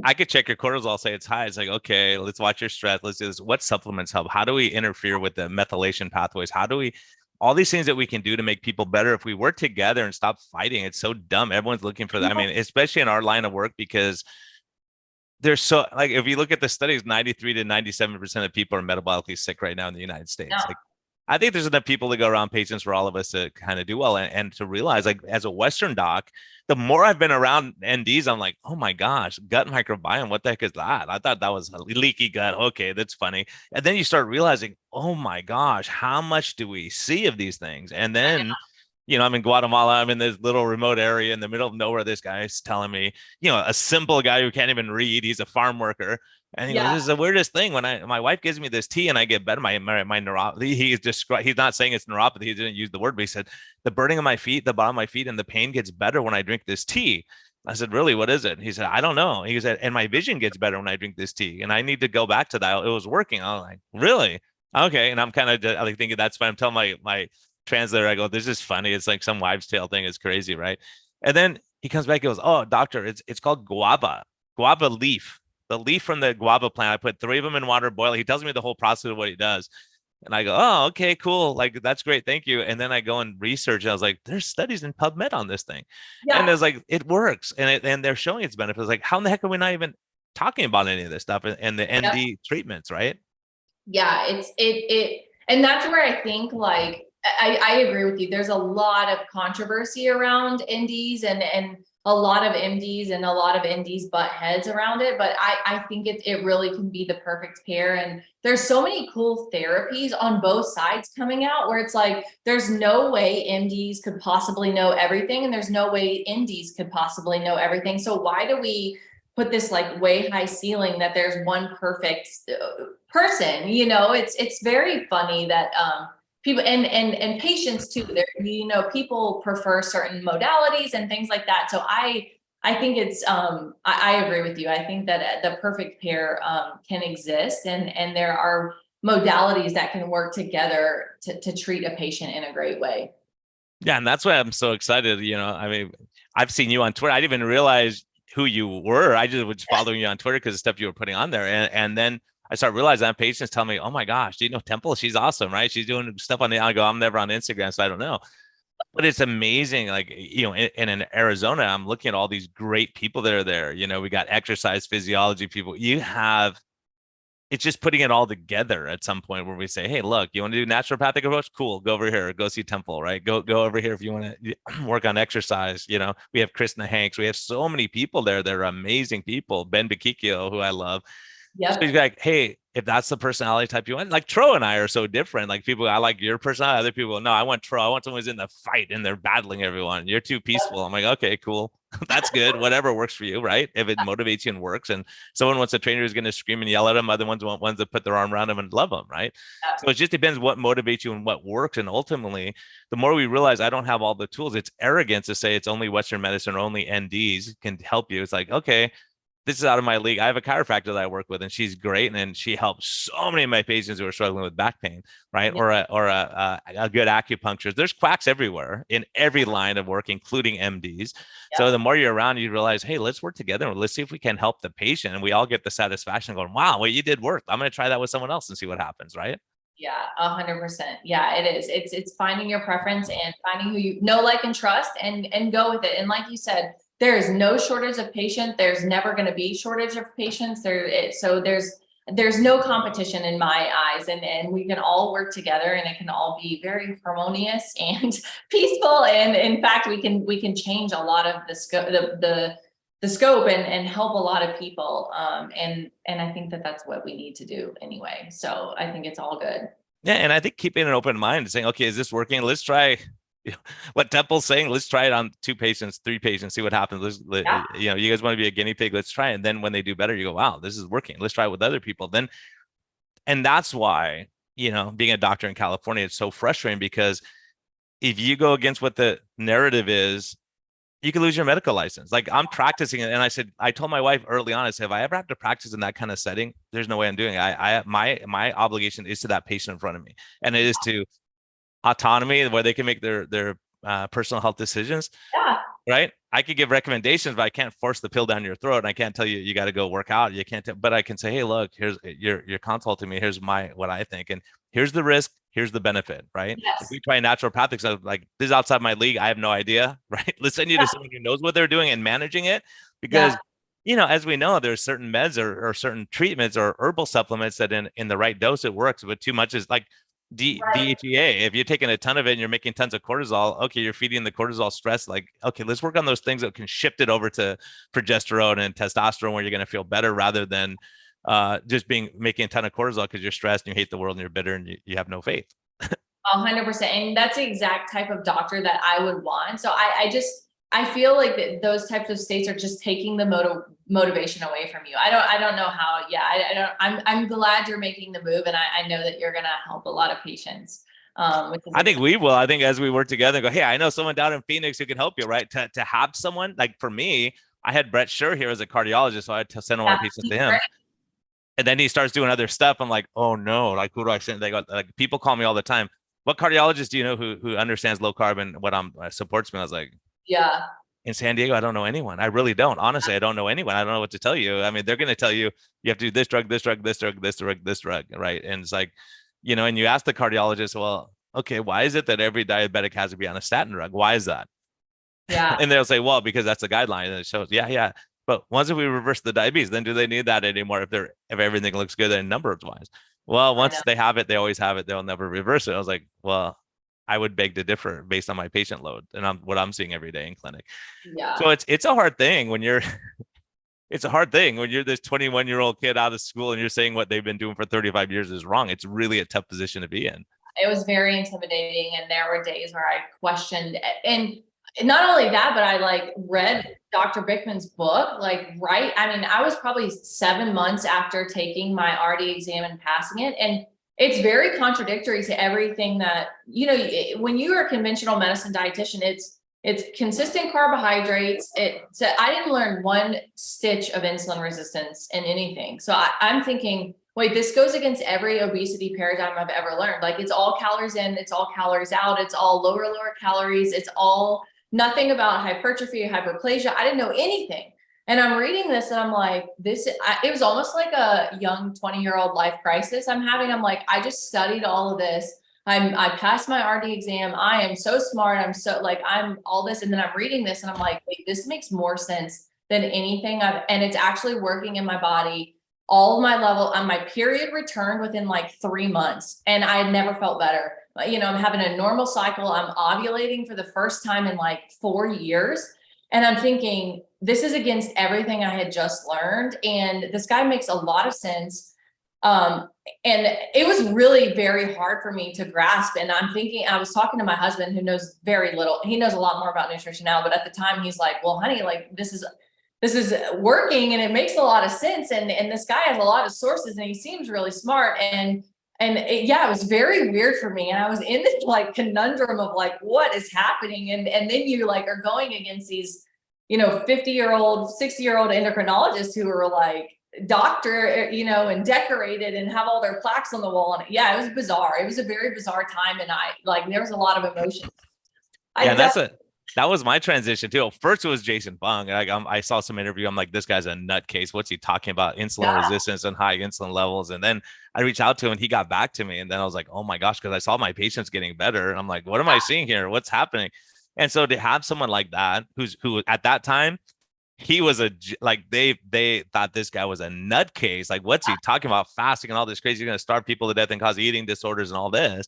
I could check your cortisol, say it's high. It's like, okay, let's watch your stress. Let's do this. What supplements help? How do we interfere with the methylation pathways? How do we, all these things that we can do to make people better if we work together and stop fighting. It's so dumb. Everyone's looking for that. I mean, especially in our line of work, because there's so, like, if you look at the studies, 93 to 97% of people are metabolically sick right now in the United States. Yeah. Like, I think there's enough people to go around patients for all of us to kind of do well, and to realize, like, as a Western doc, the more I've been around NDs, I'm like, oh my gosh, gut microbiome, what the heck is that? I thought that was a leaky gut. Okay, that's funny. And then you start realizing, oh my gosh, how much do we see of these things? And then, I'm in Guatemala. I'm in this little remote area in the middle of nowhere. This guy's telling me, a simple guy who can't even read. He's a farm worker. And he goes, this is the weirdest thing. When my wife gives me this tea and I get better, my neuropathy, he's not saying it's neuropathy. He didn't use the word, but he said the burning of my feet, the bottom of my feet, and the pain gets better when I drink this tea. I said, really, what is it? He said, I don't know. He said, and my vision gets better when I drink this tea. And I need to go back to that. It was working. I was like, really? Okay. And I'm kind of like thinking that's fine. I'm telling my translator, I go, this is funny. It's like some wives' tale thing. It's crazy, right? And then he comes back, he goes, oh, doctor, it's called guava leaf. The leaf from the guava plant. I put 3 of them in water, boil it. He tells me the whole process of what he does. And I go, oh, okay, cool. Like, that's great. Thank you. And then I go and research. And I was like, there's studies in PubMed on this thing. Yeah. And it's like, it works. And they're showing its benefits. Like, how in the heck are we not even talking about any of this stuff and the ND treatments, right? Yeah, and that's where I think, like, I agree with you. There's a lot of controversy around NDs and a lot of MDs and a lot of NDs butt heads around it. But I think it really can be the perfect pair. And there's so many cool therapies on both sides coming out where it's like, there's no way MDs could possibly know everything. And there's no way NDs could possibly know everything. So why do we put this like way high ceiling that there's one perfect person? It's very funny that, people and patients too, people prefer certain modalities and things like that. So I think it's, I agree with you. I think that the perfect pair can exist, and there are modalities that can work together to treat a patient in a great way. Yeah. And that's why I'm so excited. I mean, I've seen you on Twitter. I didn't even realize who you were. I just was following you on Twitter because the stuff you were putting on there. And then I start realizing that patients tell me, oh my gosh, do you know Temple? She's awesome, right? She's doing stuff on I go, I'm never on Instagram, so I don't know. But it's amazing. Like, in Arizona, I'm looking at all these great people that are there. We got exercise physiology people. It's just putting it all together at some point where we say, hey, look, you want to do naturopathic approach? Cool. Go over here. Go see Temple, right? Go over here if you want to work on exercise. We have Krishna Hanks. We have so many people there. They're amazing people. Ben Bakikio, who I love. Yep. So he's like, hey, if that's the personality type you want, like Tro and I are so different. Like, people, I like your personality. Other people, no, I want Tro. I want someone who's in the fight and they're battling everyone. You're too peaceful. I'm like, okay, cool. That's good. Whatever works for you, right? If it motivates you and works, and someone wants a trainer who's going to scream and yell at them, other ones want ones that put their arm around them and love them, right? So it just depends what motivates you and what works. And ultimately, the more we realize I don't have all the tools, it's arrogance to say it's only Western medicine or only NDs can help you. It's like, okay, this is out of my league. I have a chiropractor that I work with, and she's great, and she helps so many of my patients who are struggling with back pain, right? Yeah. Or a good acupuncturist. There's quacks everywhere in every line of work, including MDs. Yeah. So the more you're around, you realize, hey, let's work together and let's see if we can help the patient, and we all get the satisfaction of going, wow, well, you did work. I'm going to try that with someone else and see what happens, right? Yeah, 100%. Yeah, it is. It's finding your preference and finding who you know, like, and trust, and go with it. And like you said, there is no shortage of patients. There's never going to be shortage of patients. So there's no competition in my eyes, and we can all work together, and it can all be very harmonious and peaceful. And in fact, we can change a lot of the scope and help a lot of people. And I think that that's what we need to do anyway. So I think it's all good. Yeah. And I think keeping an open mind and saying, okay, is this working? Let's try what Temple's saying. Let's try it on 2 patients, 3 patients, see what happens. Yeah. You guys want to be a guinea pig? Let's try it. And then when they do better, you go, wow, this is working. Let's try it with other people. Then, and that's why, being a doctor in California, it's so frustrating, because if you go against what the narrative is, you can lose your medical license. Like, I'm practicing it. And I told my wife early on, I said, if I ever have to practice in that kind of setting, there's no way I'm doing it. My obligation is to that patient in front of me. And it is to autonomy, where they can make their personal health decisions. Yeah. Right. I could give recommendations, but I can't force the pill down your throat. And I can't tell you, you got to go work out. You can't but I can say, hey, look, here's you're consulting me. Here's what I think. And here's the risk. Here's the benefit. Right. Yes. If we try naturopathics, so like, this is outside my league. I have no idea. Right. Let's send you to someone who knows what they're doing and managing it. Because, as we know, there's certain meds or certain treatments or herbal supplements that in the right dose, it works. But too much is like DHEA. If you're taking a ton of it and you're making tons of cortisol, okay, you're feeding the cortisol stress. Like, okay, let's work on those things that can shift it over to progesterone and testosterone, where you're going to feel better, rather than just making a ton of cortisol because you're stressed and you hate the world and you're bitter and you have no faith. 100%. And that's the exact type of doctor that I would want. So I feel like that those types of states are just taking the motivation away from you. I don't know how. Yeah, I'm glad you're making the move, and I know that you're going to help a lot of patients. I think we will. I think as we work together and go, hey, I know someone down in Phoenix who can help you, right? To have someone like, for me, I had Brett Scher here as a cardiologist, so I had to send all my patients to him. Right. And then he starts doing other stuff. I'm like, oh no, like, who do I send? They go, like, people call me all the time. What cardiologist do you know who understands low carb and what supports me? I was like, yeah. In San Diego, I don't know anyone. I really don't. Honestly, I don't know anyone. I don't know what to tell you. I mean, they're going to tell you have to do this drug, this drug, this drug, this drug, this drug, right? And it's like, and you ask the cardiologist, well, okay, why is it that every diabetic has to be on a statin drug? Why is that? Yeah. And they'll say, well, because that's the guideline, and it shows, yeah. But once we reverse the diabetes, then do they need that anymore if everything looks good and numbers wise? Well, once they have it, they always have it. They'll never reverse it. I was like, well, I would beg to differ based on my patient load and what I'm seeing every day in clinic. Yeah. So it's a hard thing when you're this 21-year-old kid out of school and you're saying what they've been doing for 35 years is wrong. It's really a tough position to be in. It was very intimidating, and there were days where I questioned, and not only that, but I read Dr. Bickman's book, right. I mean, I was probably 7 months after taking my RD exam and passing it. And it's very contradictory to everything that, when you are a conventional medicine dietitian, it's consistent carbohydrates. I didn't learn one stitch of insulin resistance in anything. So I'm thinking, wait, this goes against every obesity paradigm I've ever learned. Like, it's all calories in, it's all calories out. It's all lower calories. It's all nothing about hypertrophy, hyperplasia. I didn't know anything. And I'm reading this and I'm like, it was almost like a young 20-year-old life crisis I'm having. I'm like, I just studied all of this. I passed my RD exam. I am so smart. I'm all this. And then I'm reading this and I'm like, wait, this makes more sense than anything and it's actually working in my body. All of my level on my period returned within 3 months. And I had never felt better. I'm having a normal cycle. I'm ovulating for the first time in 4 years. And I'm thinking, this is against everything I had just learned. And this guy makes a lot of sense. And it was really very hard for me to grasp. And I'm thinking, I was talking to my husband who knows very little. He knows a lot more about nutrition now, but at the time he's like, well, honey, this is working and it makes a lot of sense. And this guy has a lot of sources and he seems really smart. And it was very weird for me. And I was in this conundrum of what is happening? And then you are going against these, 50-year-old, 60-year-old endocrinologists who are doctor, and decorated and have all their plaques on the wall. And it was bizarre. It was a very bizarre time. And there was a lot of emotion. That was my transition too. First it was Jason Fung. I saw some interview. I'm like, this guy's a nutcase. What's he talking about? Insulin resistance and high insulin levels. And then I reached out to him and he got back to me. And then I was like, oh my gosh, because I saw my patients getting better. And I'm like, what am I seeing here? What's happening? And so to have someone like that, who at that time, he was they thought this guy was a nutcase. What's he talking about? Fasting and all this crazy, you're going to starve people to death and cause eating disorders and all this.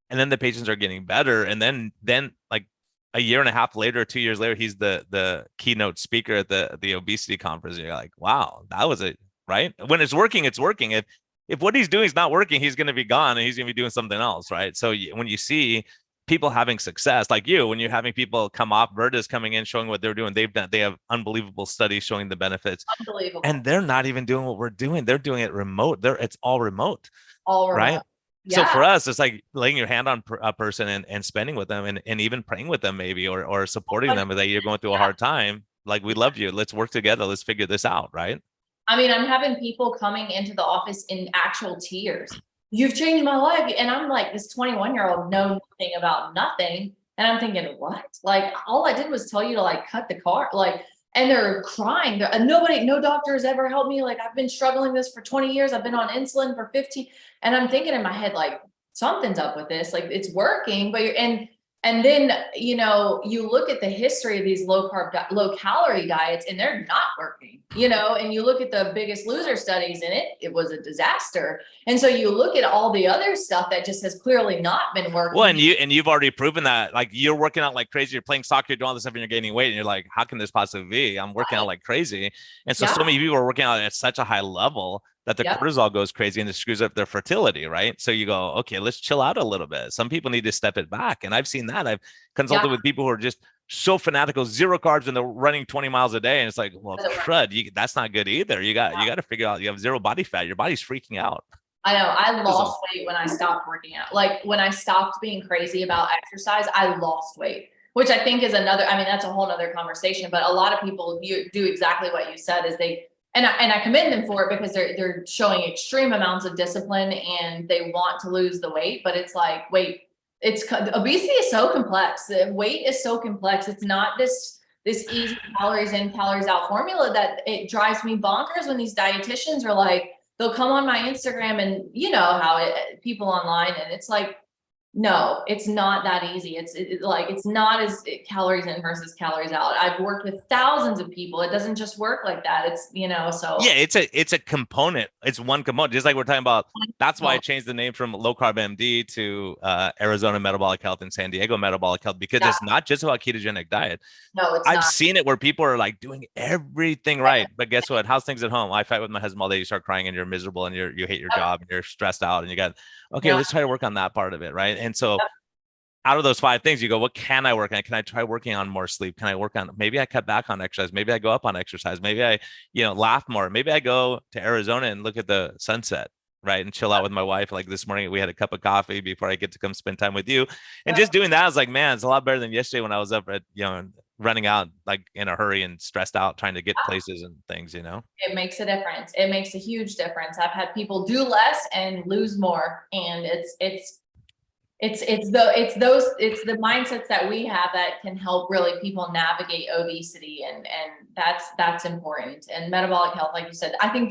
And then the patients are getting better. And then a year and a half later, 2 years later, he's the keynote speaker at the obesity conference. And you're like, wow, that was it, right? When it's working, it's working. If what he's doing is not working, he's going to be gone and he's going to be doing something else, right? So when you see people having success, like you, when you're having people come off, Verda's coming in showing what they're doing, they have unbelievable studies showing the benefits, and Unbelievable. they're not even doing what we're doing. They're doing it remote. It's all remote, All right? remote. So Yeah. for us, it's like laying your hand on a person and spending with them and even praying with them maybe, or supporting them that you're going through a Yeah. hard time. Like, we love you. Let's work together. Let's figure this out, right? I mean, I'm having people coming into the office in actual tears. You've changed my life. And I'm like, this 21-year-old know nothing about nothing. And I'm thinking, what? Like, all I did was tell you to like cut the car. Like, and they're crying. No doctor has ever helped me. Like, I've been struggling this for 20 years. I've been on insulin for 15. And I'm thinking in my head, like, something's up with this. Like, it's working, but and then, you know, you look at the history of these low carb, low calorie diets, and they're not working, you know, and you look at the Biggest Loser studies, and it was a disaster. And so you look at all the other stuff that just has clearly not been working. Well, and you've already proven that, like, you're working out like crazy, you're playing soccer, you're doing all this stuff, and you're gaining weight, and you're like, how can this possibly be? I'm working out like crazy. And so Yeah. many people are working out at such a high level that the Yep. cortisol goes crazy and it screws up their fertility, right? So you go, okay, let's chill out a little bit. Some people need to step it back. And I've seen that. I've consulted with people who are just so fanatical, zero carbs, and they're running 20 miles a day. And it's like, well, crud, that's not good either. You got to figure out, you have zero body fat. Your body's freaking out. I know. I lost weight when I stopped working out. Like, when I stopped being crazy about exercise, I lost weight, which I think is another, I mean, that's a whole nother conversation, but a lot of people do exactly what you said, is and I commend them for it, because they're showing extreme amounts of discipline and they want to lose the weight. But it's like, wait, obesity is so complex. The weight is so complex. It's not this easy calories in, calories out formula that it drives me bonkers when these dietitians are like, they'll come on my Instagram, and you know how people online, and it's like, no, it's not that easy. It's not as calories in versus calories out. I've worked with thousands of people. It doesn't just work like that. It's, you know, so yeah, it's a component. It's one component. Just like we're talking about. That's why I changed the name from Low Carb MD to Arizona Metabolic Health and San Diego Metabolic Health, because it's not just about ketogenic diet. No, it's I've not. seen it where people are like doing everything right, but guess what? How's things at home? I fight with my husband all day. You start crying and you're miserable and you hate your job and you're stressed out and you got, okay, let's try to work on that part of it, right? And so out of those 5 things, you go, what can I work on? Can I try working on more sleep? Can I work on, maybe I cut back on exercise. Maybe I go up on exercise. Maybe I, laugh more. Maybe I go to Arizona and look at the sunset, right? And chill out with my wife. Like this morning, we had a cup of coffee before I get to come spend time with you. And just doing that, I was like, man, it's a lot better than yesterday when I was up at, running out like in a hurry and stressed out trying to get places and things, It makes a difference. It makes a huge difference. I've had people do less and lose more. And it's the mindsets that we have that can help really people navigate obesity, and that's important. And metabolic health, like you said, I think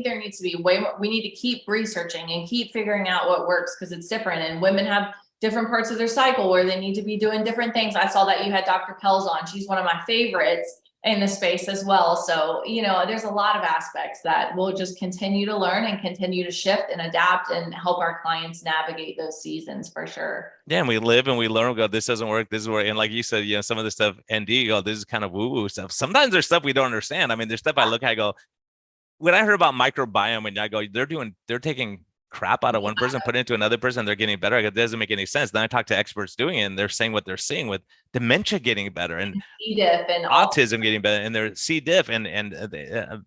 there needs to be way more. We need to keep researching and keep figuring out what works, because it's different, and women have different parts of their cycle where they need to be doing different things. I saw that you had Dr. Pels on. She's one of my favorites in the space as well. So, there's a lot of aspects that we'll just continue to learn and continue to shift and adapt and help our clients navigate those seasons for sure. Yeah, and we live and we learn. We go, this doesn't work. This is where, and like you said, some of the stuff, ND, you go, this is kind of woo-woo stuff. Sometimes there's stuff we don't understand. I mean, there's stuff I look at, I go, when I heard about microbiome, and I go, they're taking crap out of one person, put it into another person, they're getting better. It doesn't make any sense. Then I talk to experts doing it, and they're saying what they're seeing with dementia getting better and C. diff and autism getting better, and their C. diff and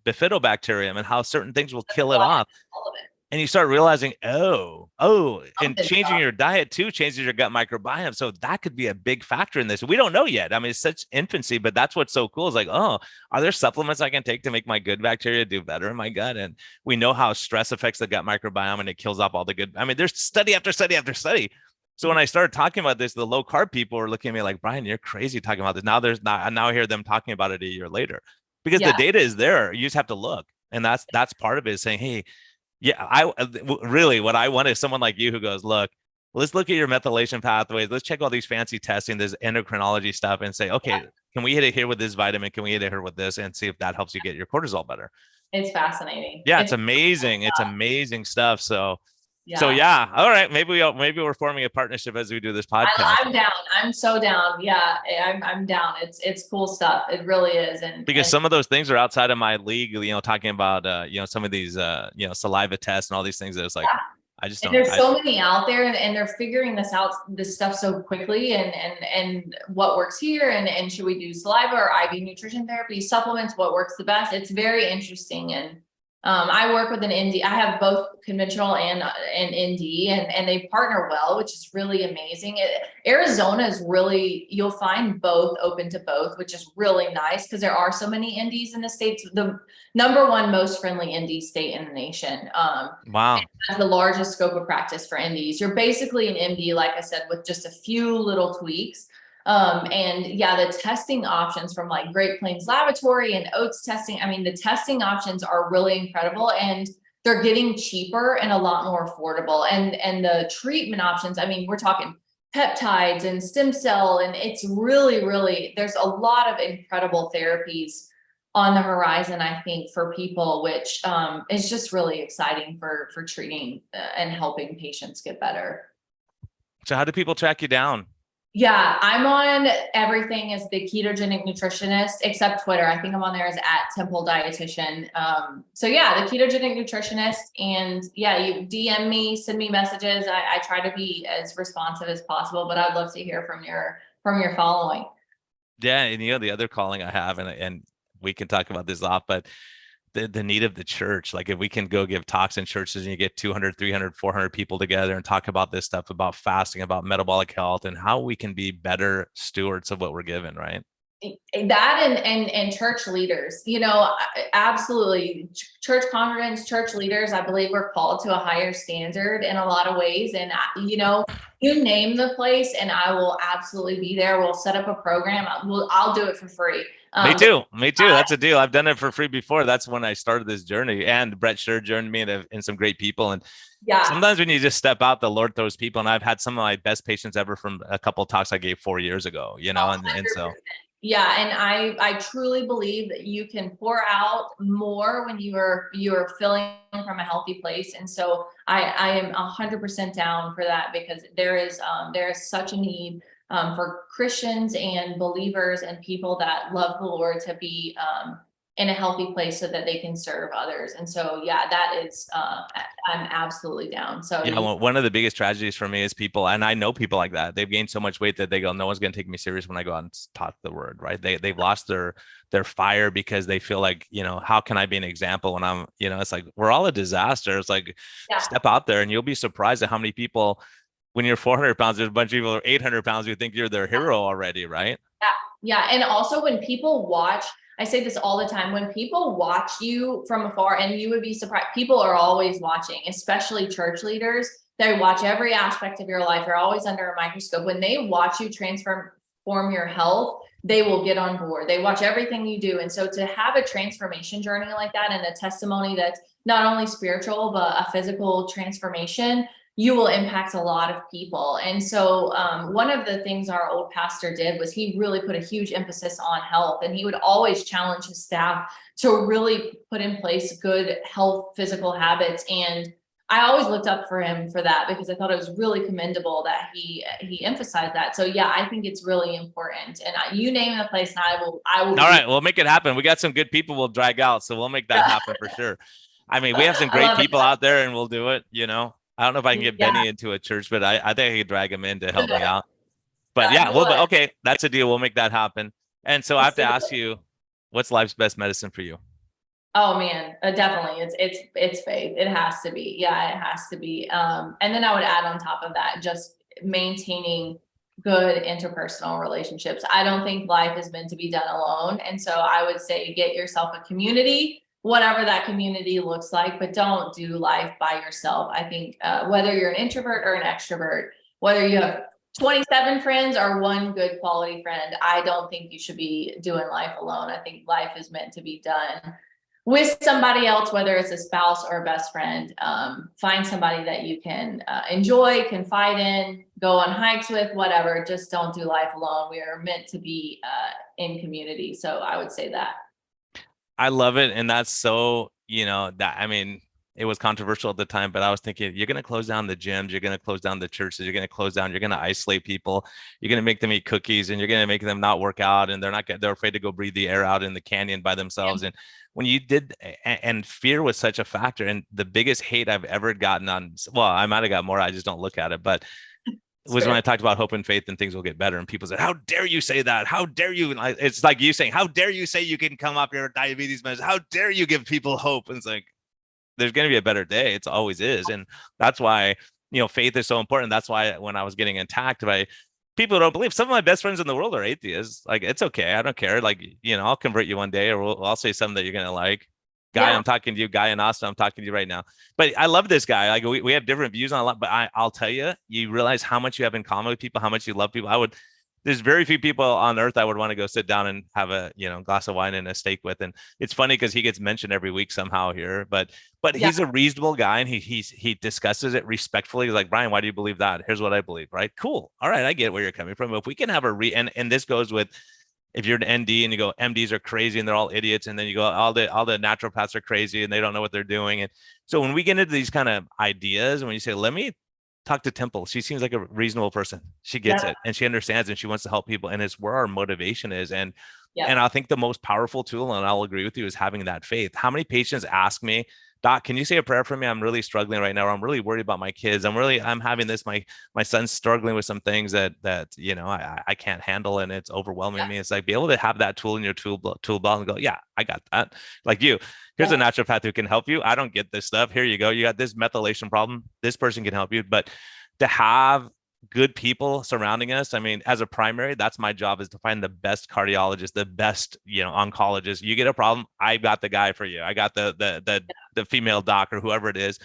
bifidobacterium, and how certain things will kill it off. all of it. And you start realizing, and changing your diet too changes your gut microbiome. So that could be a big factor in this. We don't know yet. I mean, it's such infancy, but that's what's so cool. Is like, are there supplements I can take to make my good bacteria do better in my gut? And we know how stress affects the gut microbiome and it kills off all the good. I mean, there's study after study after study. So when I started talking about this, the low carb people were looking at me like, Brian, you're crazy talking about this. Now I hear them talking about it a year later, because the data is there. You just have to look. And that's part of it, is saying, hey, yeah, really what I want is someone like you who goes, look, let's look at your methylation pathways. Let's check all these fancy testing, this endocrinology stuff, and say, okay, can we hit it here with this vitamin? Can we hit it here with this? And see if that helps you get your cortisol better. It's fascinating. Yeah, it's amazing. It's amazing stuff. So So Yeah. yeah, all right. Maybe we're forming a partnership as we do this podcast. I'm down. I'm so down. Yeah, I'm down. It's cool stuff. It really is. Because And some of those things are outside of my league, talking about some of these saliva tests and all these things that it's like I just And don't there's so many out there, and they're figuring this stuff so quickly, and what works here, and should we do saliva or IV nutrition therapy, supplements, what works the best. It's very interesting. And I work with an ND. I have both conventional and ND, and they partner well, which is really amazing. Arizona is really, you'll find both open to both, which is really nice because there are so many NDs in the states. The number one most friendly ND state in the nation. wow. Has the largest scope of practice for NDs. You're basically an MD, like I said, with just a few little tweaks. And yeah, the testing options from like Great Plains Laboratory and Oates testing, I mean, the testing options are really incredible, and they're getting cheaper and a lot more affordable. And the treatment options, I mean, we're talking peptides and stem cell, and it's really, there's a lot of incredible therapies on the horizon, I think, for people, which is just really exciting for treating and helping patients get better. So how do people track you down? Yeah, I'm on everything as the Ketogenic Nutritionist, except Twitter. I think I'm on there as @Dietitian. So yeah, the Ketogenic Nutritionist, and yeah, you DM me, send me messages. I try to be as responsive as possible, but I'd love to hear from your following. Yeah, and the other calling I have, and we can talk about this off, but the need of the church. Like if we can go give talks in churches and you get 200, 300, 400 people together and talk about this stuff, about fasting, about metabolic health, and how we can be better stewards of what we're given, right? That and church leaders, absolutely. Church congregants, church leaders, I believe we're called to a higher standard in a lot of ways. And you name the place and I will absolutely be there. We'll set up a program. I'll do it for free. Me too. That's a deal. I've done it for free before. That's when I started this journey, and Brett sure joined me and some great people. And yeah, sometimes when you just step out, the Lord throws people. And I've had some of my best patients ever from a couple of talks I gave 4 years ago, and so. Yeah, and I truly believe that you can pour out more when you are filling from a healthy place. And so I am 100% down for that, because there is such a need for Christians and believers and people that love the Lord to be in a healthy place so that they can serve others. And so yeah, that is I'm absolutely down. So Yeah, well, one of the biggest tragedies for me is people, and I know people like that. They've gained so much weight that they go, "No one's going to take me serious when I go out and talk the word." Right? They've lost their fire because they feel like, how can I be an example when I'm, it's like we're all a disaster. It's like yeah. step out there, and you'll be surprised at how many people, when you're 400 pounds, there's a bunch of people who are 800 pounds who think you're their hero already, right? Yeah, and also when people watch. I say this all the time, when people watch you from afar, and you would be surprised, people are always watching, especially church leaders. They watch every aspect of your life. They're always under a microscope. When they watch you transform your health, they will get on board. They watch everything you do. And so to have a transformation journey like that, and a testimony that's not only spiritual, but a physical transformation, you will impact a lot of people. And so one of the things our old pastor did was he really put a huge emphasis on health, and he would always challenge his staff to really put in place good health, physical habits. And I always looked up for him for that, because I thought it was really commendable that he emphasized that. So yeah, I think it's really important. And you name the place and I will. All right, we'll make it happen. We got some good people we'll drag out, so we'll make that happen for sure. I mean, we have some great people out there, and we'll do it, I don't know if I can get Benny into a church, but I think I could drag him in to help me out. But yeah, okay, that's a deal. We'll make that happen. And so I have to ask you, what's life's best medicine for you? Oh man, definitely. It's faith. It has to be. Yeah, it has to be. And then I would add on top of that, just maintaining good interpersonal relationships. I don't think life is meant to be done alone. And so I would say get yourself a community, whatever that community looks like, but don't do life by yourself. I think whether you're an introvert or an extrovert, whether you have 27 friends or one good quality friend, I don't think you should be doing life alone. I think life is meant to be done with somebody else, whether it's a spouse or a best friend. Find somebody that you can enjoy, confide in, go on hikes with, whatever. Just don't do life alone. We are meant to be in community. So I would say that. I love it. And that's so, it was controversial at the time, but I was thinking, you're going to close down the gyms, you're going to close down the churches, you're going to close down, you're going to isolate people, you're going to make them eat cookies, and you're going to make them not work out, and they're afraid to go breathe the air out in the canyon by themselves. And when you did, and fear was such a factor, and the biggest hate I've ever gotten on, well, I might have got more, I just don't look at it, but was when I talked about hope and faith and things will get better. And people said, how dare you say that? How dare you? And it's like you saying, how dare you say you can come off your diabetes meds? How dare you give people hope? And it's like, there's going to be a better day. It's always is. And that's why, faith is so important. That's why when I was getting attacked by people who don't believe, some of my best friends in the world are atheists. Like, it's okay. I don't care. Like, I'll convert you one day, or I'll say something that you're going to like. Guy, I'm talking to you. Guy in Austin, I'm talking to you right now. But I love this guy. Like, we have different views on a lot, but I'll tell you, you realize how much you have in common with people, how much you love people. There's very few people on earth I would want to go sit down and have a, glass of wine and a steak with. And it's funny because he gets mentioned every week somehow here, but he's a reasonable guy, and he discusses it respectfully. He's like, Brian, why do you believe that? Here's what I believe. Right. Cool. All right. I get where you're coming from. If we can have and this goes with, if you're an ND and you go, MDs are crazy and they're all idiots, and then you go, all the naturopaths are crazy and they don't know what they're doing. And so when we get into these kind of ideas, when you say, let me talk to Temple, she seems like a reasonable person. She gets it, and she understands, and she wants to help people, and it's where our motivation is. And I think the most powerful tool, and I'll agree with you, is having that faith. How many patients ask me, Doc, can you say a prayer for me? I'm really struggling right now. Or I'm really worried about my kids. I'm having this, my son's struggling with some things that I can't handle, and it's overwhelming me. It's like, be able to have that tool in your tool belt and go, yeah, I got that. Like here's a naturopath who can help you. I don't get this stuff. Here you go. You got this methylation problem. This person can help you. But to have good people surrounding us. I mean, as a primary, that's my job, is to find the best cardiologist, the best, oncologist. You get a problem, I got the guy for you. I got the female doc or whoever it is,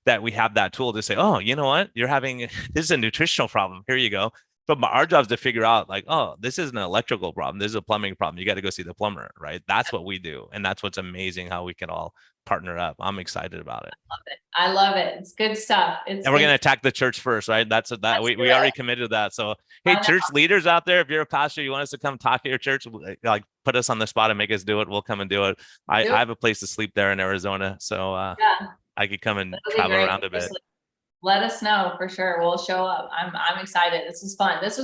that we have that tool to say, oh, you know what? This is a nutritional problem. Here you go. But our job is to figure out, like, oh, this is an electrical problem. This is a plumbing problem. You got to go see the plumber, right? That's what we do. And that's what's amazing, how we can all partner up. I'm excited about it. I love it. It's good stuff. And we're going to attack the church first, right? We already committed to that. So, hey, church leaders out there, if you're a pastor, you want us to come talk at your church, like put us on the spot and make us do it. We'll come and do it. I have a place to sleep there in Arizona. So I could come and travel around a bit. Let us know for sure. We'll show up. I'm excited. This was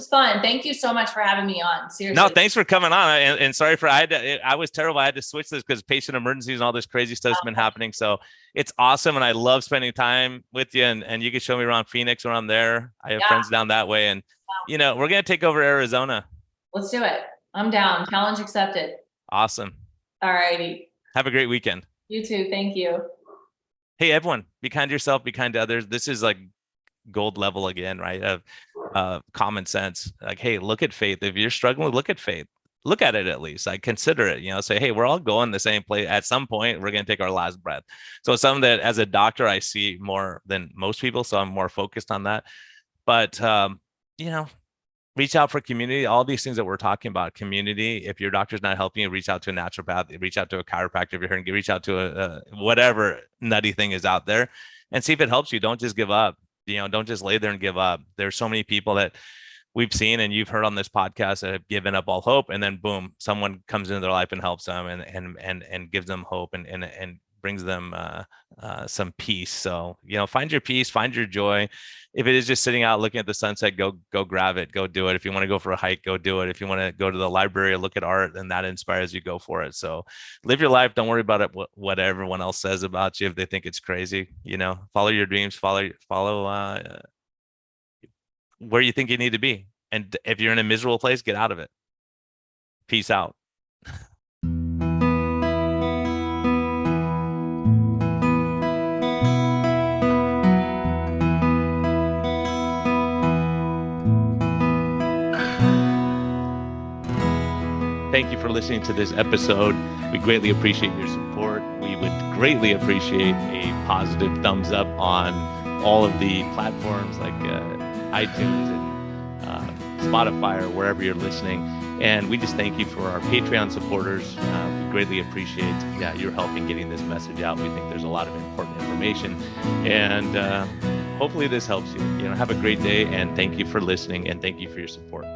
fun. Thank you so much for having me on. Seriously. No, thanks for coming on. And sorry I was terrible. I had to switch this because patient emergencies and all this crazy stuff's been happening. So it's awesome. And I love spending time with you, and you can show me around Phoenix, around there. I have friends down that way, and we're going to take over Arizona. Let's do it. I'm down. Challenge accepted. Awesome. All righty. Have a great weekend. You too. Thank you. Hey, everyone, be kind to yourself, be kind to others. This is like gold level again, right? Of common sense. Like, hey, look at faith. If you're struggling, look at faith. Look at it at least. Like, consider it, say, hey, we're all going the same place. At some point, we're going to take our last breath. So it's something that as a doctor, I see more than most people. So I'm more focused on that. But, reach out for community, all these things that we're talking about, community. If your doctor's not helping you, reach out to a naturopath, reach out to a chiropractor. If you're hearing, reach out to a whatever nutty thing is out there, and see if it helps you. Don't just give up. Don't just lay there and give up. There's so many people that we've seen and you've heard on this podcast that have given up all hope, and then boom, someone comes into their life and helps them and gives them hope and brings them some peace. So, find your peace, find your joy. If it is just sitting out looking at the sunset, go grab it, go do it. If you want to go for a hike, go do it. If you want to go to the library or look at art and that inspires you, go for it. So live your life. Don't worry about it, what everyone else says about you. If they think it's crazy, follow your dreams, follow where you think you need to be. And if you're in a miserable place, get out of it. Peace out. Thank you for listening to this episode. We greatly appreciate your support. We would greatly appreciate a positive thumbs up on all of the platforms like iTunes and Spotify or wherever you're listening. And we just thank you for our Patreon supporters. We greatly appreciate your help in getting this message out. We think there's a lot of important information. And hopefully this helps you. Have a great day, and thank you for listening, and thank you for your support.